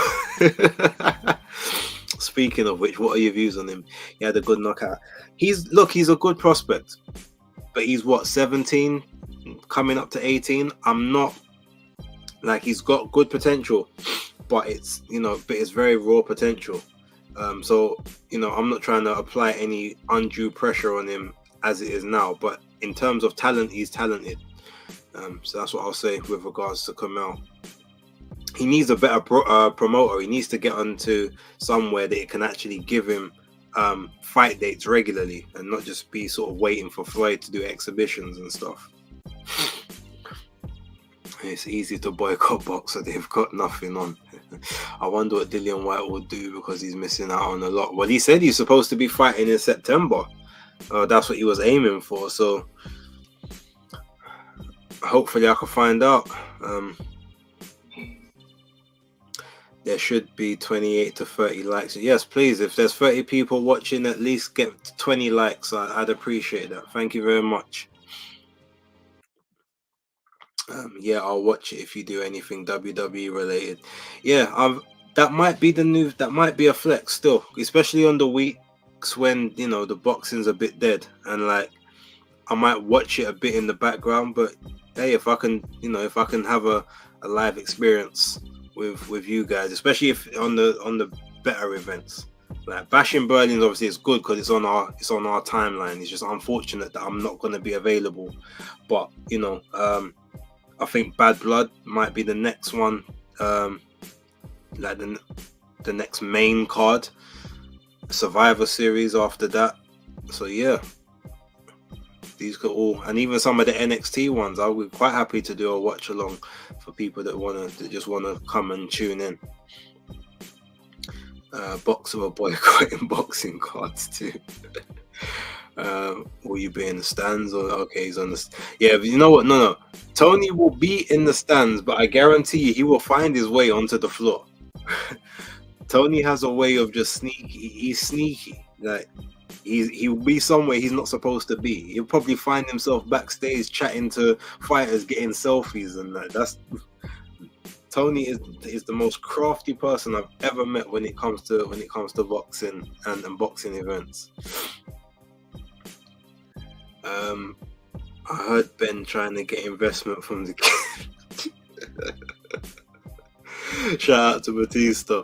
Speaker 1: Speaking of which, what are your views on him? He had a good knockout. He's a good prospect, but he's 17, coming up to 18. I'm not he's got good potential, but it's very raw potential. So I'm not trying to apply any undue pressure on him as it is now. But in terms of talent, he's talented. So that's what I'll say with regards to Kamel. He needs a better promoter. He needs to get onto somewhere that it can actually give him fight dates regularly and not just be sort of waiting for Floyd to do exhibitions and stuff. It's easy to boycott boxer. They've got nothing on. I wonder what Dillian White will do because he's missing out on a lot. Well, he said he's supposed to be fighting in September. That's what he was aiming for. So hopefully I can find out. there should be 28 to 30 likes. Yes, please. If there's 30 people watching, at least get 20 likes. I'd appreciate that. Thank you very much. Yeah, I'll watch it if you do anything WWE related. Yeah, that might be that might be a flex still, especially on the weeks when, you know, the boxing's a bit dead, and like I might watch it a bit in the background. But hey, if I can, you know, if I can have a live experience with you guys, especially if on the better events, like Bash in Berlin, obviously it's good because it's on our timeline. It's just unfortunate that I'm not going to be available, but you know, I think Bad Blood might be the next one, like the next main card, Survivor Series after that. So yeah, these could all, and even some of the NXT ones, I would be quite happy to do a watch along for people that just wanna come and tune in. Boxer or boycotting boxing cards too. Will you be in the stands? Or okay, he's on the yeah. But you know what? No. Tony will be in the stands, but I guarantee you he will find his way onto the floor. Tony has a way of just sneaky. He's sneaky. Like he'll be somewhere he's not supposed to be. He'll probably find himself backstage chatting to fighters, getting selfies, and that's Tony is the most crafty person I've ever met when it comes to boxing and boxing events. I heard Ben trying to get investment from the kid. Shout out to Batista.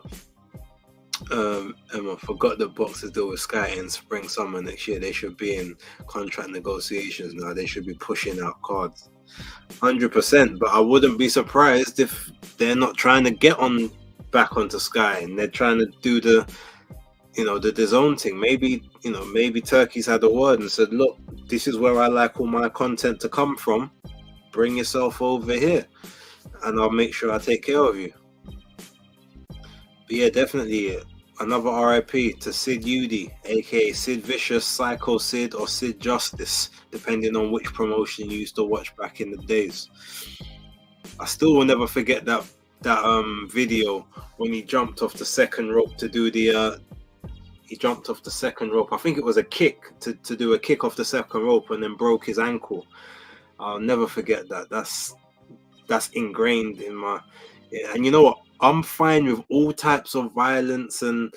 Speaker 1: Emma forgot the boxers deal with Sky in spring summer next year. They should be in contract negotiations now. They should be pushing out cards 100%, but I wouldn't be surprised if they're not trying to get back onto Sky and they're trying to do the DAZN thing. Maybe Turkey's had a word and said, look, this is where I like all my content to come from. Bring yourself over here and I'll make sure I take care of you. But yeah, definitely another RIP to Sid Udy, aka Sid Vicious, Psycho Sid, or Sid Justice, depending on which promotion you used to watch back in the days. I still will never forget that video when he jumped off the second rope to do the he jumped off the second rope. I think it was a kick to do a kick off the second rope and then broke his ankle. I'll never forget that. That's ingrained in my. And you know what? I'm fine with all types of violence and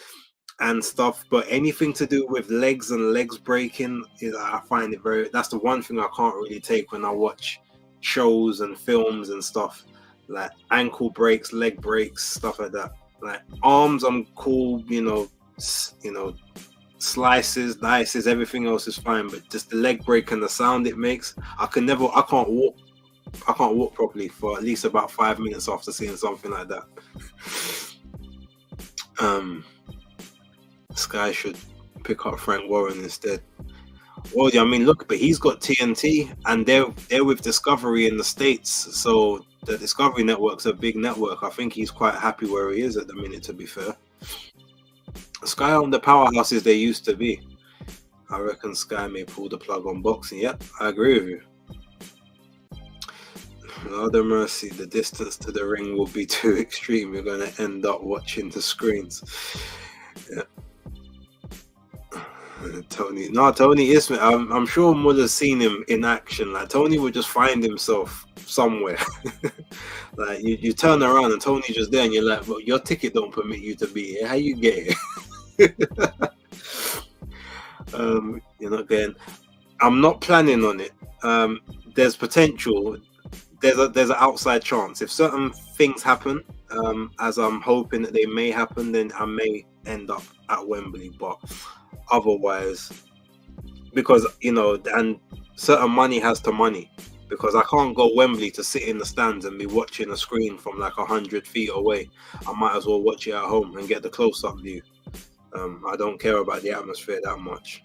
Speaker 1: stuff, but anything to do with legs and legs breaking, I find it very. That's the one thing I can't really take when I watch shows and films and stuff, like ankle breaks, leg breaks, stuff like that. Like arms, I'm cool, slices, dices, everything else is fine, but just the leg break and the sound it makes, I can't walk properly for at least about 5 minutes after seeing something like that. Sky should pick up Frank Warren instead. Well, I mean, look, but he's got TNT and they're with Discovery in the States, so the Discovery Network's a big network. I think he's quite happy where he is at the minute, to be fair. Sky on the powerhouses they used to be. I reckon Sky may pull the plug on boxing. Yep, I agree with you. Lord have mercy, the distance to the ring will be too extreme. You're going to end up watching the screens. Yeah. Tony is. I'm sure Muller's seen him in action. Like Tony would just find himself somewhere. Like you turn around and Tony's just there, and you're like, well, your ticket don't permit you to be here. How you get here? You're not getting. I'm not planning on it. There's potential. There's an outside chance. If certain things happen, as I'm hoping that they may happen, then I may end up at Wembley. But otherwise, because and certain money has to money, because I can't go Wembley to sit in the stands and be watching a screen from like 100 feet away. I might as well watch it at home and get the close-up view. I don't care about the atmosphere that much.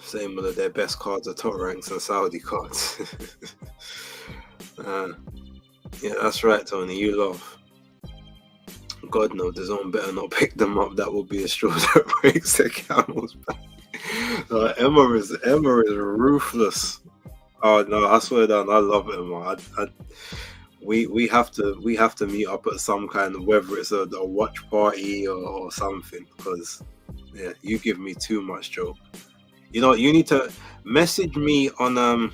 Speaker 1: Same with their best cards are top ranks and Saudi cards. Yeah, that's right, Tony. You love. God no, DAZN better not pick them up. That will be a straw that breaks the camel's back. Emma is ruthless. Oh no, I swear down, I love Emma. we have to meet up at some kind of, whether it's a watch party or something, because yeah, you give me too much joke. You know, you need to message me on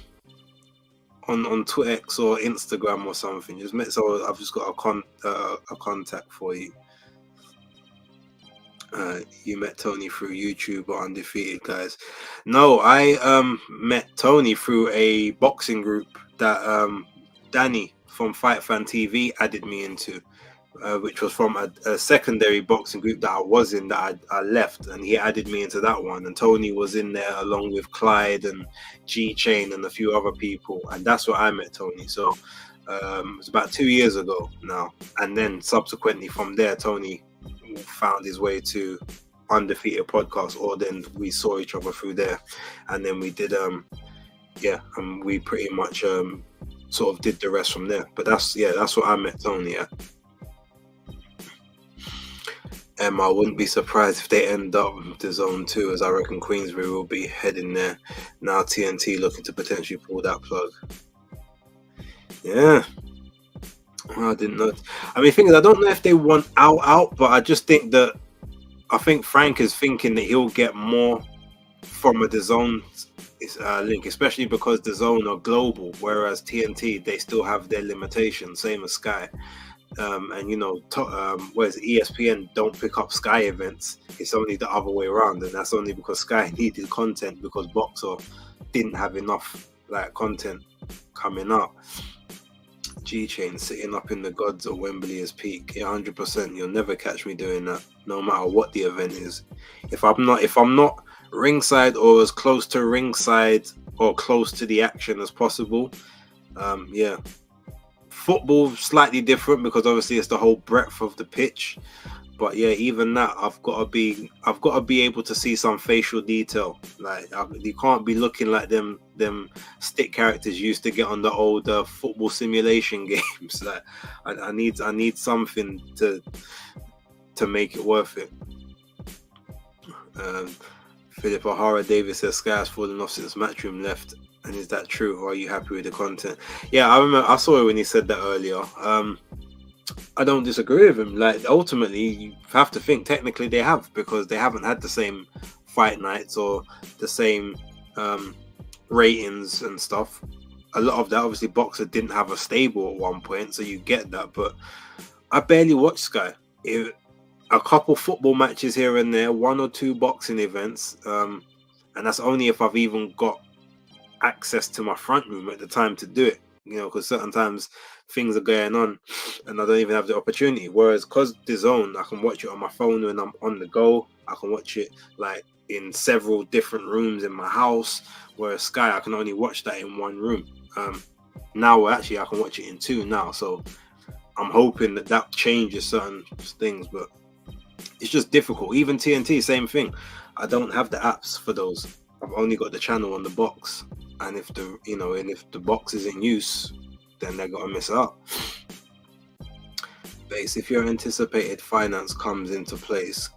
Speaker 1: Twitter or Instagram or something. So I've just got a contact for you. You met Tony through YouTube or Undefeated, guys? No, I met Tony through a boxing group that Danny from Fight Fan TV added me into, which was from a secondary boxing group that I was in, that I left, and he added me into that one. And Tony was in there along with Clyde and G Chain and a few other people, and that's where I met Tony. So it was about 2 years ago now, and then subsequently from there, Tony found his way to Undefeated podcast, or then we saw each other through there, and then we did and we pretty much sort of did the rest from there. But that's what I met Tony at. I wouldn't be surprised if they end up with the Zone 2, as I reckon Queensbury will be heading there now. TNT looking to potentially pull that plug. Yeah, I didn't know. I mean, the thing is, I don't know if they want out, but I just think that Frank is thinking that he'll get more from a DAZN link, especially because DAZN are global, whereas TNT, they still have their limitations, same as Sky. And you know, whereas ESPN don't pick up Sky events, it's only the other way around, and that's only because Sky needed content because Boxer didn't have enough like content coming up. G-Chain sitting up in the gods of Wembley is peak. Yeah, 100%. You'll never catch me doing that, no matter what the event is. If I'm not ringside or as close to ringside or close to the action as possible, yeah. Football slightly different because obviously it's the whole breadth of the pitch. But yeah, even that, I've got to be able to see some facial detail. Like you can't be looking like them stick characters used to get on the old football simulation games. Like I need something to make it worth it. Philip O'Hara Davis says Sky has fallen off since Matchroom left. And is that true, or are you happy with the content? Yeah, I remember I saw it when he said that earlier. I don't disagree with him. Like ultimately, you have to think technically they have, because they haven't had the same fight nights or the same ratings and stuff. A lot of that, obviously, Boxer didn't have a stable at one point, so you get that. But I barely watch Sky. A couple football matches here and there, 1 or 2 boxing events, and that's only if I've even got access to my front room at the time to do it, you know, because certain times things are going on and I don't even have the opportunity. Whereas because DAZN, I can watch it on my phone when I'm on the go. I can watch it like in several different rooms in my house, whereas Sky, I can only watch that in one room. Now actually I can watch it in 2 now, so I'm hoping that changes certain things, but it's just difficult. Even TNT, same thing. I don't have the apps for those. I've only got the channel on the box, and if the box is in use, then they're gonna miss out. Base, if your anticipated finance comes into place,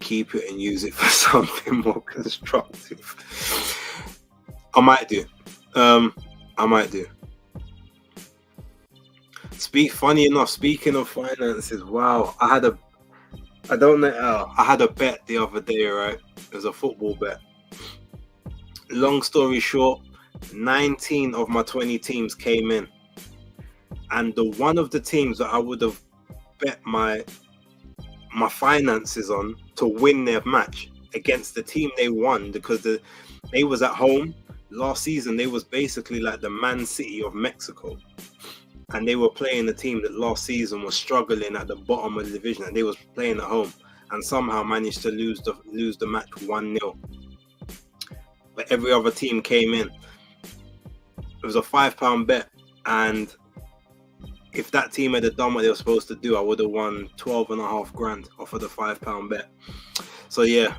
Speaker 1: keep it and use it for something more constructive. I might do. Funny enough, speaking of finances, wow, I had a bet the other day, right? It was a football bet. Long story short, 19 of my 20 teams came in, and the one of the teams that I would have bet my finances on to win their match against the team they won, because they was at home last season. They was basically like the Man City of Mexico, and they were playing a team that last season was struggling at the bottom of the division, and they was playing at home and somehow managed to lose the match 1-0. But every other team came in. It was a £5 bet, and if that team had done what they were supposed to do, I would have won 12.5 grand off of the £5 bet. So yeah,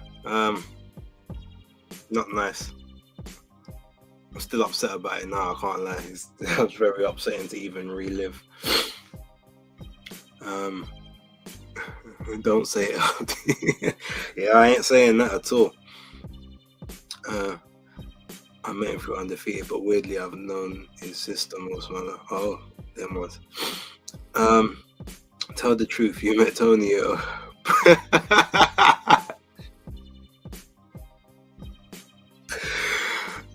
Speaker 1: not nice. I'm still upset about it now, I can't lie. It was very upsetting to even relive. Don't say it. Yeah, I ain't saying that at all. I met him through Undefeated, but weirdly I've known his sister most of my life. Oh, them was. Tell the truth, you met Tony.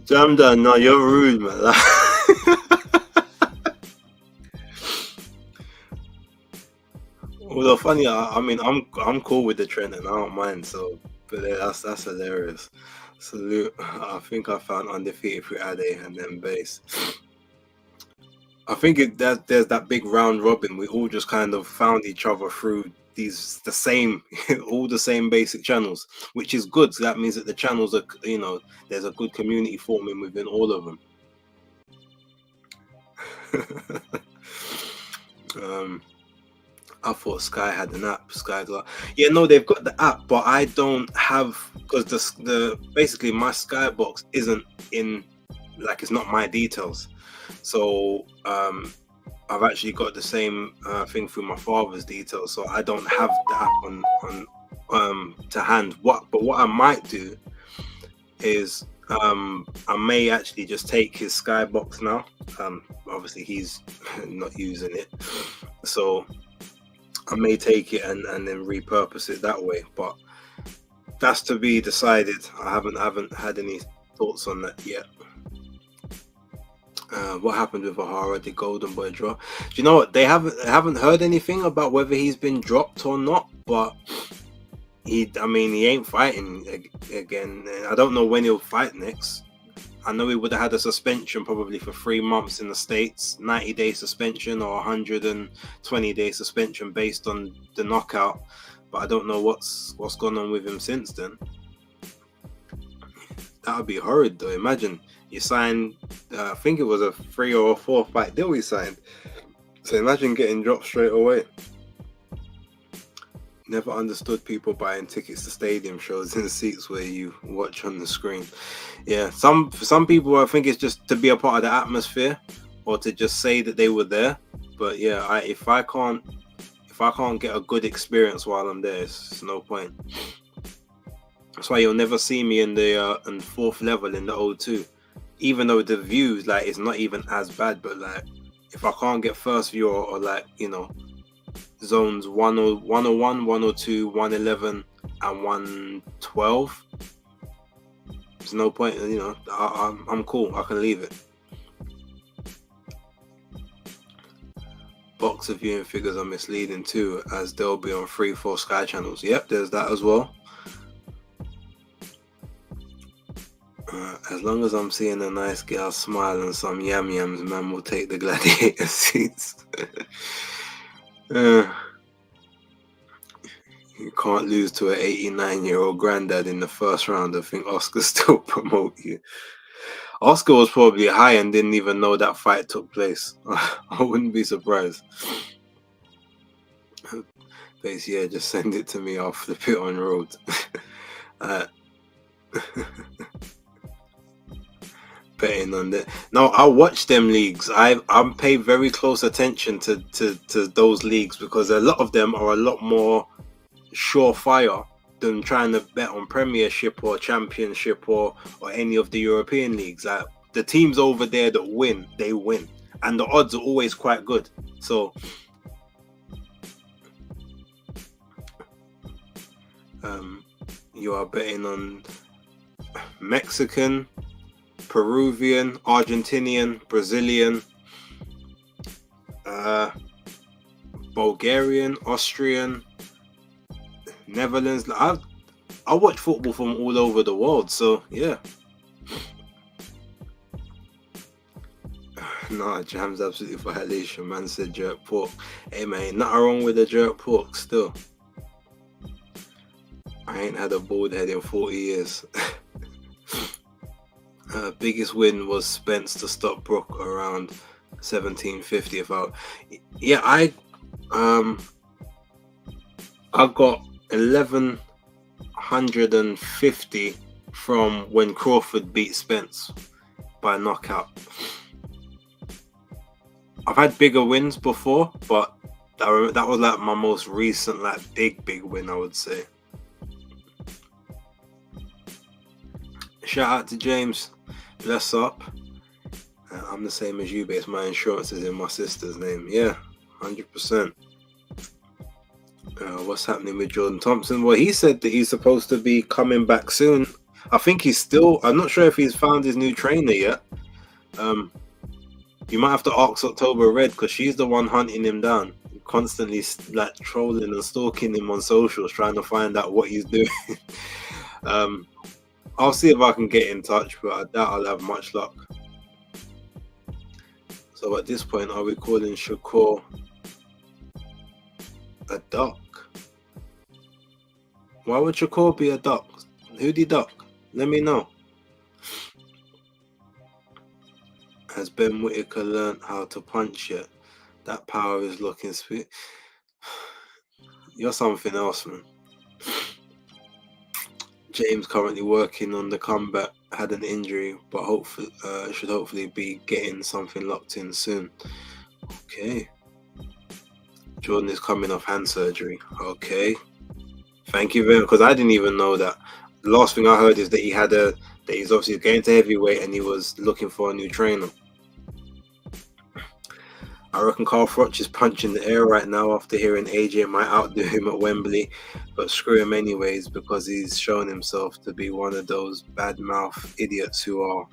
Speaker 1: Jamdan, no, you're rude, man. Although funny, I mean, I'm cool with the trend and I don't mind. So, but that's hilarious. Salute. I think I found undefeated through Ade and then base. I think there's that big round robin. We all just kind of found each other through all the same basic channels, which is good. So that means that the channels are, there's a good community forming within all of them. I thought Sky had an app. Sky Glass. Yeah, no, they've got the app, but I don't have, because the basically my Skybox isn't in, like, it's not my details. So I've actually got the same thing through my father's details, so I don't have the app on to hand. But what I might do is I may actually just take his Skybox now. Obviously he's not using it, so I may take it and then repurpose it that way, but that's to be decided. I haven't had any thoughts on that yet. What happened with Ahara, the Golden Boy drop? Do you know what? They haven't heard anything about whether he's been dropped or not, but he ain't fighting again. I don't know when he'll fight next. I know he would have had a suspension probably for 3 months in the States, 90-day suspension or 120-day suspension based on the knockout. But I don't know what's gone on with him since then. That would be horrid though. Imagine you signed, I think it was a 3 or 4 fight deal he signed. So imagine getting dropped straight away. Never understood people buying tickets to stadium shows in seats where you watch on the screen. Yeah, some people, I think it's just to be a part of the atmosphere or to just say that they were there. But yeah, if I can't get a good experience while I'm there, it's no point. That's why you'll never see me in the 4th level in the O2, even though the views, like, it's not even as bad. But like, if I can't get first view or like, zones 101, 102, 111 and 112, there's no point. I'm cool, I can leave it. Box of viewing figures are misleading too, as they'll be on 3-4 Sky channels. Yep, there's that as well. As long as I'm seeing a nice girl smile and some yams, man will take the gladiator seats. You can't lose to an 89-year-old granddad in the first round. I think Oscar still promote you. Oscar was probably high and didn't even know that fight took place. I wouldn't be surprised. Base, yeah, just send it to me. I'll flip it on road. Betting on that. No, I watch them leagues. I pay very close attention to those leagues because a lot of them are a lot more surefire than trying to bet on Premiership or Championship or any of the European leagues. Like, the teams over there that win, they win, and the odds are always quite good. So you are betting on Mexican, Peruvian, Argentinian, Brazilian, Bulgarian, Austrian, Netherlands. I watch football from all over the world, so yeah. Nah, Jam's absolutely violation. Man said jerk pork. Hey man, ain't nothing wrong with the jerk pork still. I ain't had a bald head in 40 years. Biggest win was Spence to stop Brook around 1750. Yeah, I got 1150 from when Crawford beat Spence by knockout. I've had bigger wins before, but that was like my most recent, like, big win, I would say. Shout out to James. Bless up. I'm the same as you, but my insurance is in my sister's name. Yeah, 100%. What's happening with Jordan Thompson? Well, he said that he's supposed to be coming back soon. I think he's still. I'm not sure if he's found his new trainer yet. You might have to ask October Red because she's the one hunting him down, constantly like trolling and stalking him on socials, trying to find out what he's doing. I'll see if I can get in touch, but I doubt I'll have much luck. So at this point, are we calling Shakur a duck? Why would Shakur be a duck? Who'd he duck? Let me know. Has Ben Whittaker learned how to punch yet? That power is looking sweet. You're something else, man. James currently working on the comeback. Had an injury, but hopefully should hopefully be getting something locked in soon. Okay. Jordan is coming off hand surgery. Okay. Thank you very much, because I didn't even know that. The last thing I heard is that he's obviously getting to heavyweight and he was looking for a new trainer. I reckon Carl Froch is punching the air right now after hearing AJ might outdo him at Wembley, but screw him anyways because he's shown himself to be one of those badmouth idiots who are.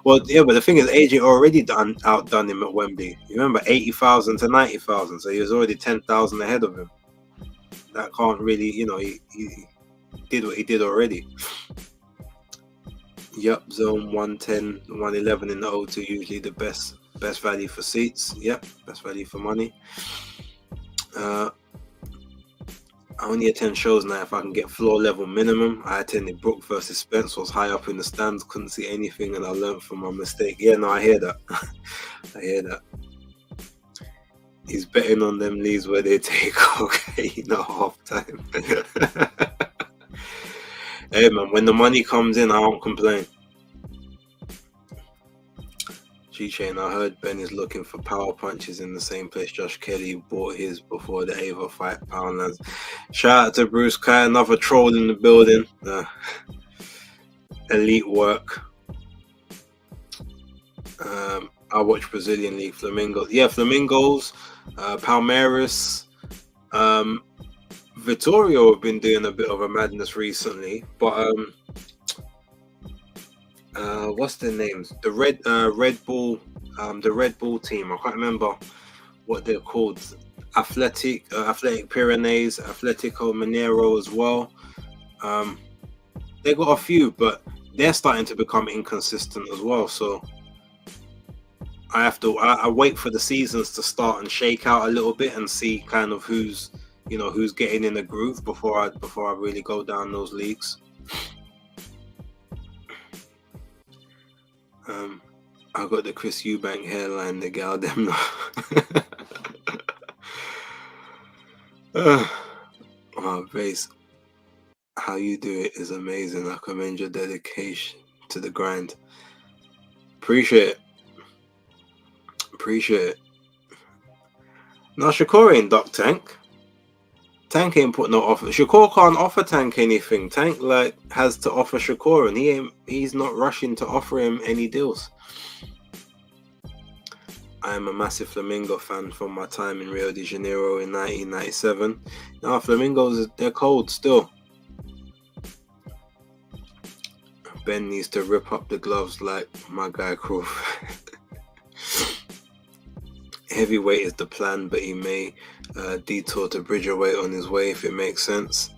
Speaker 1: Well, yeah, but the thing is, AJ already outdone him at Wembley. You remember 80,000 to 90,000, so he was already 10,000 ahead of him. That can't really, he did what he did already. Yep, zone 110, 111 in the O2, usually the best value for seats. Yep, best value for money. I only attend shows now if I can get floor level minimum. I attended Brook versus Spence, was high up in the stands, couldn't see anything, and I learned from my mistake. Yeah, no, I hear that. I hear that. He's betting on them leads where they take half time. Hey man, when the money comes in, I won't complain. G-Chain, I heard Ben is looking for power punches in the same place Josh Kelly bought his before the Ava fight, Poundlands. Shout out to Bruce Kai, another troll in the building. Elite work. I watch Brazilian League, Flamingos. Yeah, Flamingos, Palmeiras, Vittorio have been doing a bit of a madness recently, but what's their names? The Red Bull, the Red Bull team. I can't remember what they're called. Athletic Pyrenees, Atletico Mineiro as well. They got a few, but they're starting to become inconsistent as well. So I wait for the seasons to start and shake out a little bit and see kind of who's getting in the groove before I really go down those leagues. I got the Chris Eubank hairline, the gal them. Base, how you do it is amazing. I commend your dedication to the grind. Appreciate it. Now Shakur ain't duck Tank. Tank ain't put no offer. Shakur can't offer Tank anything. Tank has to offer Shakur, and he's not rushing to offer him any deals. I am a massive Flamingo fan from my time in Rio de Janeiro in 1997. Now Flamingos, they're cold still. Ben needs to rip up the gloves like my guy Crawford. Heavyweight is the plan, but he may detour to Bridgerweight on his way if it makes sense.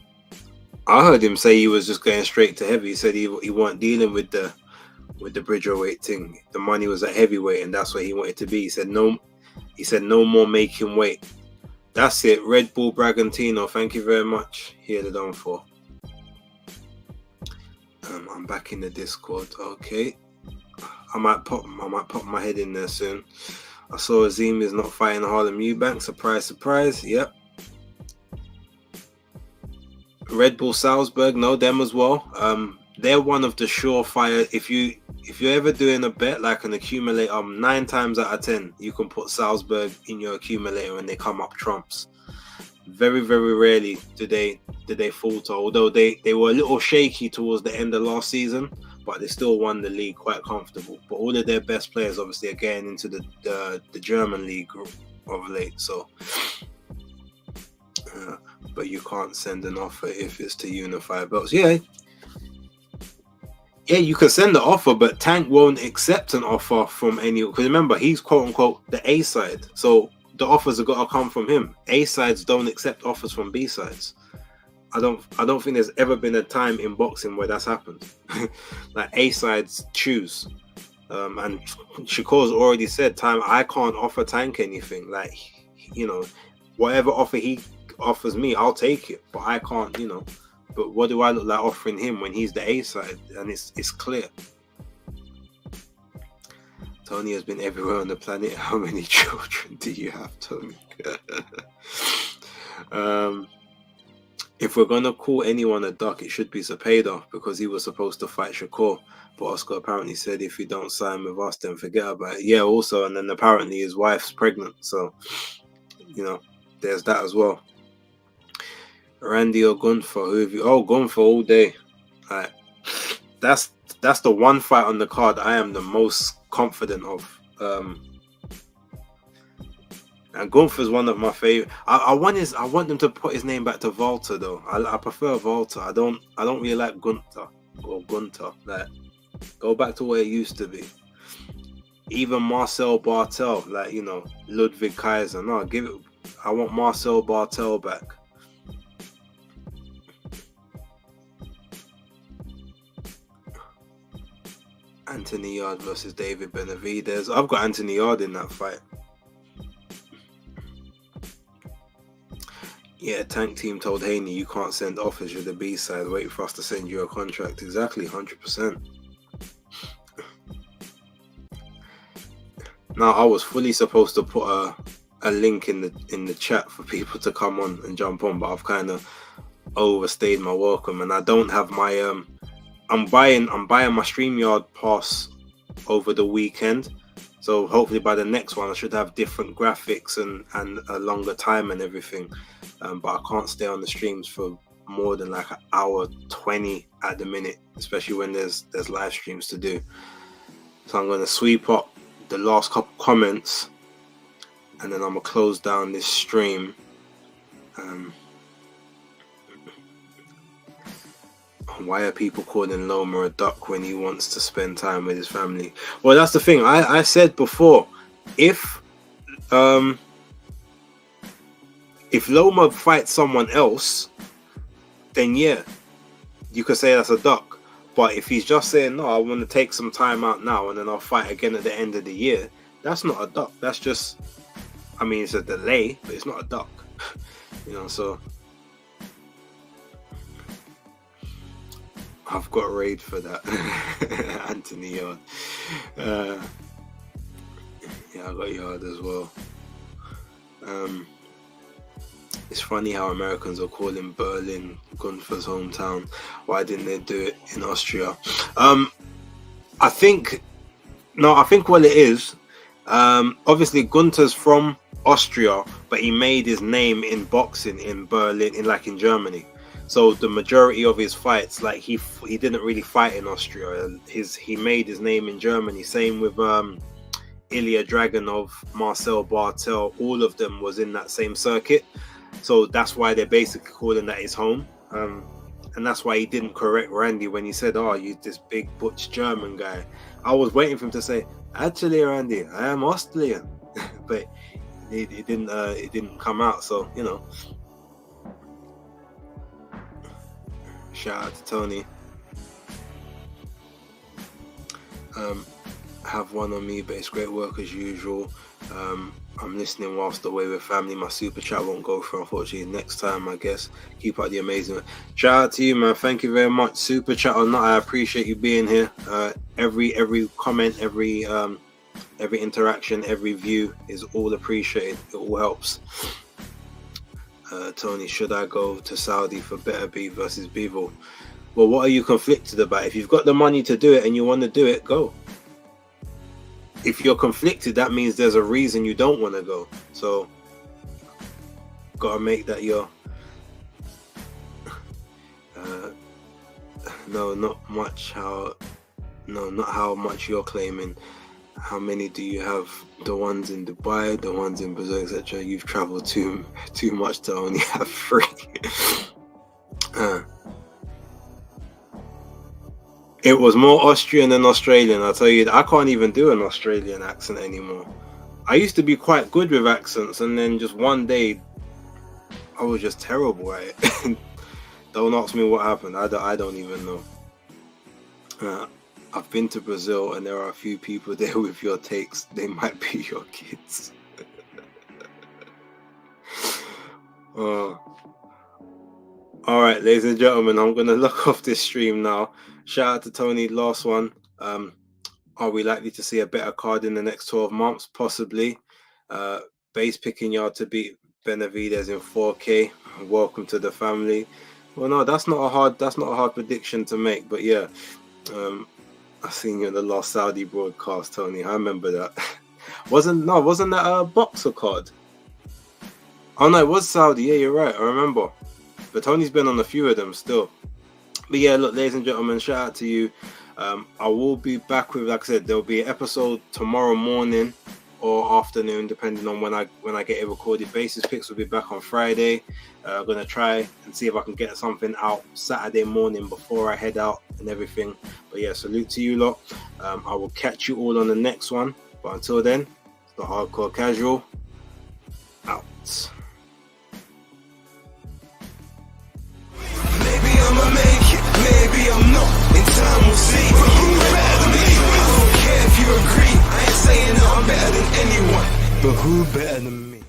Speaker 1: I heard him say he was just going straight to heavy. He said he wasn't dealing with the Bridgerweight thing. The money was at heavyweight, and that's where he wanted to be. He said no more making weight. That's it. Red Bull Bragantino. Thank you very much. Here the done for. I'm back in the Discord. Okay, I might pop my head in there soon. I saw Azim is not fighting Harlem Eubank. Surprise, surprise. Yep. Red Bull Salzburg, know them as well. They're one of the surefire. If you're ever doing a bet like an accumulator, 9 times out of 10 you can put Salzburg in your accumulator and they come up trumps. Very, very rarely do they falter. Although they were a little shaky towards the end of last season, but they still won the league quite comfortable. But all of their best players obviously are getting into the German league of late. So, but you can't send an offer if it's to unify belts. Yeah, you can send the offer, but Tank won't accept an offer from any. Because remember, he's quote unquote the A side, so the offers have got to come from him. A sides don't accept offers from B sides. I don't think there's ever been a time in boxing where that's happened. Like A sides choose, and Shakur's already said, "Time, I can't offer Tank anything. Like, you know, whatever offer he offers me, I'll take it, but I can't, you know." But what do I look like offering him when he's the A side? And it's clear. Tony has been everywhere on the planet. How many children do you have, Tony? If we're gonna call anyone a duck, it should be Zepeda, because he was supposed to fight Shakur. But Oscar apparently said, if you don't sign with us, then forget about it. Yeah, also, and then apparently his wife's pregnant. So, you know, there's that as well. Randy or Gunther? Who have you? Oh, Gunther all day. Right. That's the one fight on the card I am the most confident of. And Gunther's one of my favorite. I want them to put his name back to Walter though. I prefer Walter. I don't really like Gunther or Gunter. Like, go back to where it used to be. Even Marcel Bartel, like, you know, Ludwig Kaiser. No, give it. I want Marcel Bartel back. Anthony Yard versus David Benavidez. I've got Anthony Yard in that fight. Yeah, Tank Team told Haney, you can't send offers, you're the B-side. Wait for us to send you a contract. Exactly, 100%. Now, I was fully supposed to put a link in the chat for people to come on and jump on, but I've kind of overstayed my welcome, and I don't have my I'm buying my StreamYard pass over the weekend, so hopefully by the next one I should have different graphics and a longer time and everything. But I can't stay on the streams for more than like an hour 20 at the minute, especially when there's live streams to do. So I'm going to sweep up the last couple comments, and then I'm gonna close down this stream. Why are people calling Loma a duck when he wants to spend time with his family? Well, that's the thing. I said before, if Loma fights someone else, then yeah, you could say that's a duck. But if he's just saying, no, I want to take some time out now and then I'll fight again at the end of the year, that's not a duck. That's just, I mean, it's a delay, but it's not a duck. You know, so I've got raid for that. Anthony Yard. Yeah, I got Yard as well. It's funny how Americans are calling Berlin Gunther's hometown. Why didn't they do it in Austria? I think what it is, obviously Gunther's from Austria, but he made his name in boxing in Berlin, in Germany. So the majority of his fights, like he didn't really fight in Austria. He made his name in Germany. Same with Ilya Dragunov, Marcel Bartel. All of them was in that same circuit. So that's why they're basically calling that his home. And that's why he didn't correct Randy when he said, oh, you this big butch German guy. I was waiting for him to say, actually, Randy, I am Austrian. But it didn't come out. So, you know. Shout out to Tony. Have one on me, but it's great work as usual. I'm listening whilst away with family. My super chat won't go through, unfortunately. Next time, I guess. Keep up the amazing. Shout out to you, man. Thank you very much. Super chat or not, I appreciate you being here. Every comment, every interaction, every view is all appreciated. It all helps. Tony, should I go to Saudi for Beterbiev versus Bivol? Well, what are you conflicted about? If you've got the money to do it and you want to do it, go. If you're conflicted, that means there's a reason you don't want to go. So, gotta make that your... No, not much how No, not how much you're claiming. How many do you have? The ones in Dubai, the ones in Brazil, etc. You've traveled too much to only have 3. It was more Austrian than Australian. I'll tell you, I can't even do an Australian accent anymore. I used to be quite good with accents, and then just one day, I was just terrible at it. Don't ask me what happened. I don't even know. I've been to Brazil, and there are a few people there with your takes. They might be your kids. All right, ladies and gentlemen, I'm going to look off this stream now. Shout out to Tony, last one. Are we likely to see a better card in the next 12 months? Possibly. Base picking yard to beat Benavidez in 4K. Welcome to the family. Well, no, that's not a hard prediction to make. But yeah, I seen you in the last Saudi broadcast, Tony. I remember that. Wasn't that a boxer card? Oh no, it was Saudi. Yeah, you're right. I remember. But Tony's been on a few of them still. But yeah, look, ladies and gentlemen, shout out to you. I will be back with, like I said, there'll be an episode tomorrow morning or afternoon, depending on when I get it recorded. Basis Picks will be back on Friday. I'm gonna try and see if I can get something out Saturday morning before I head out and everything. But yeah, salute to you lot. I will catch you all on the next one. But until then, it's the Hardcore Casual out.
Speaker 3: Maybe I'ma make it, maybe I'm not. In time we'll see. But who better than me? I don't care if you agree. I ain't saying that I'm better than anyone. But who better than me?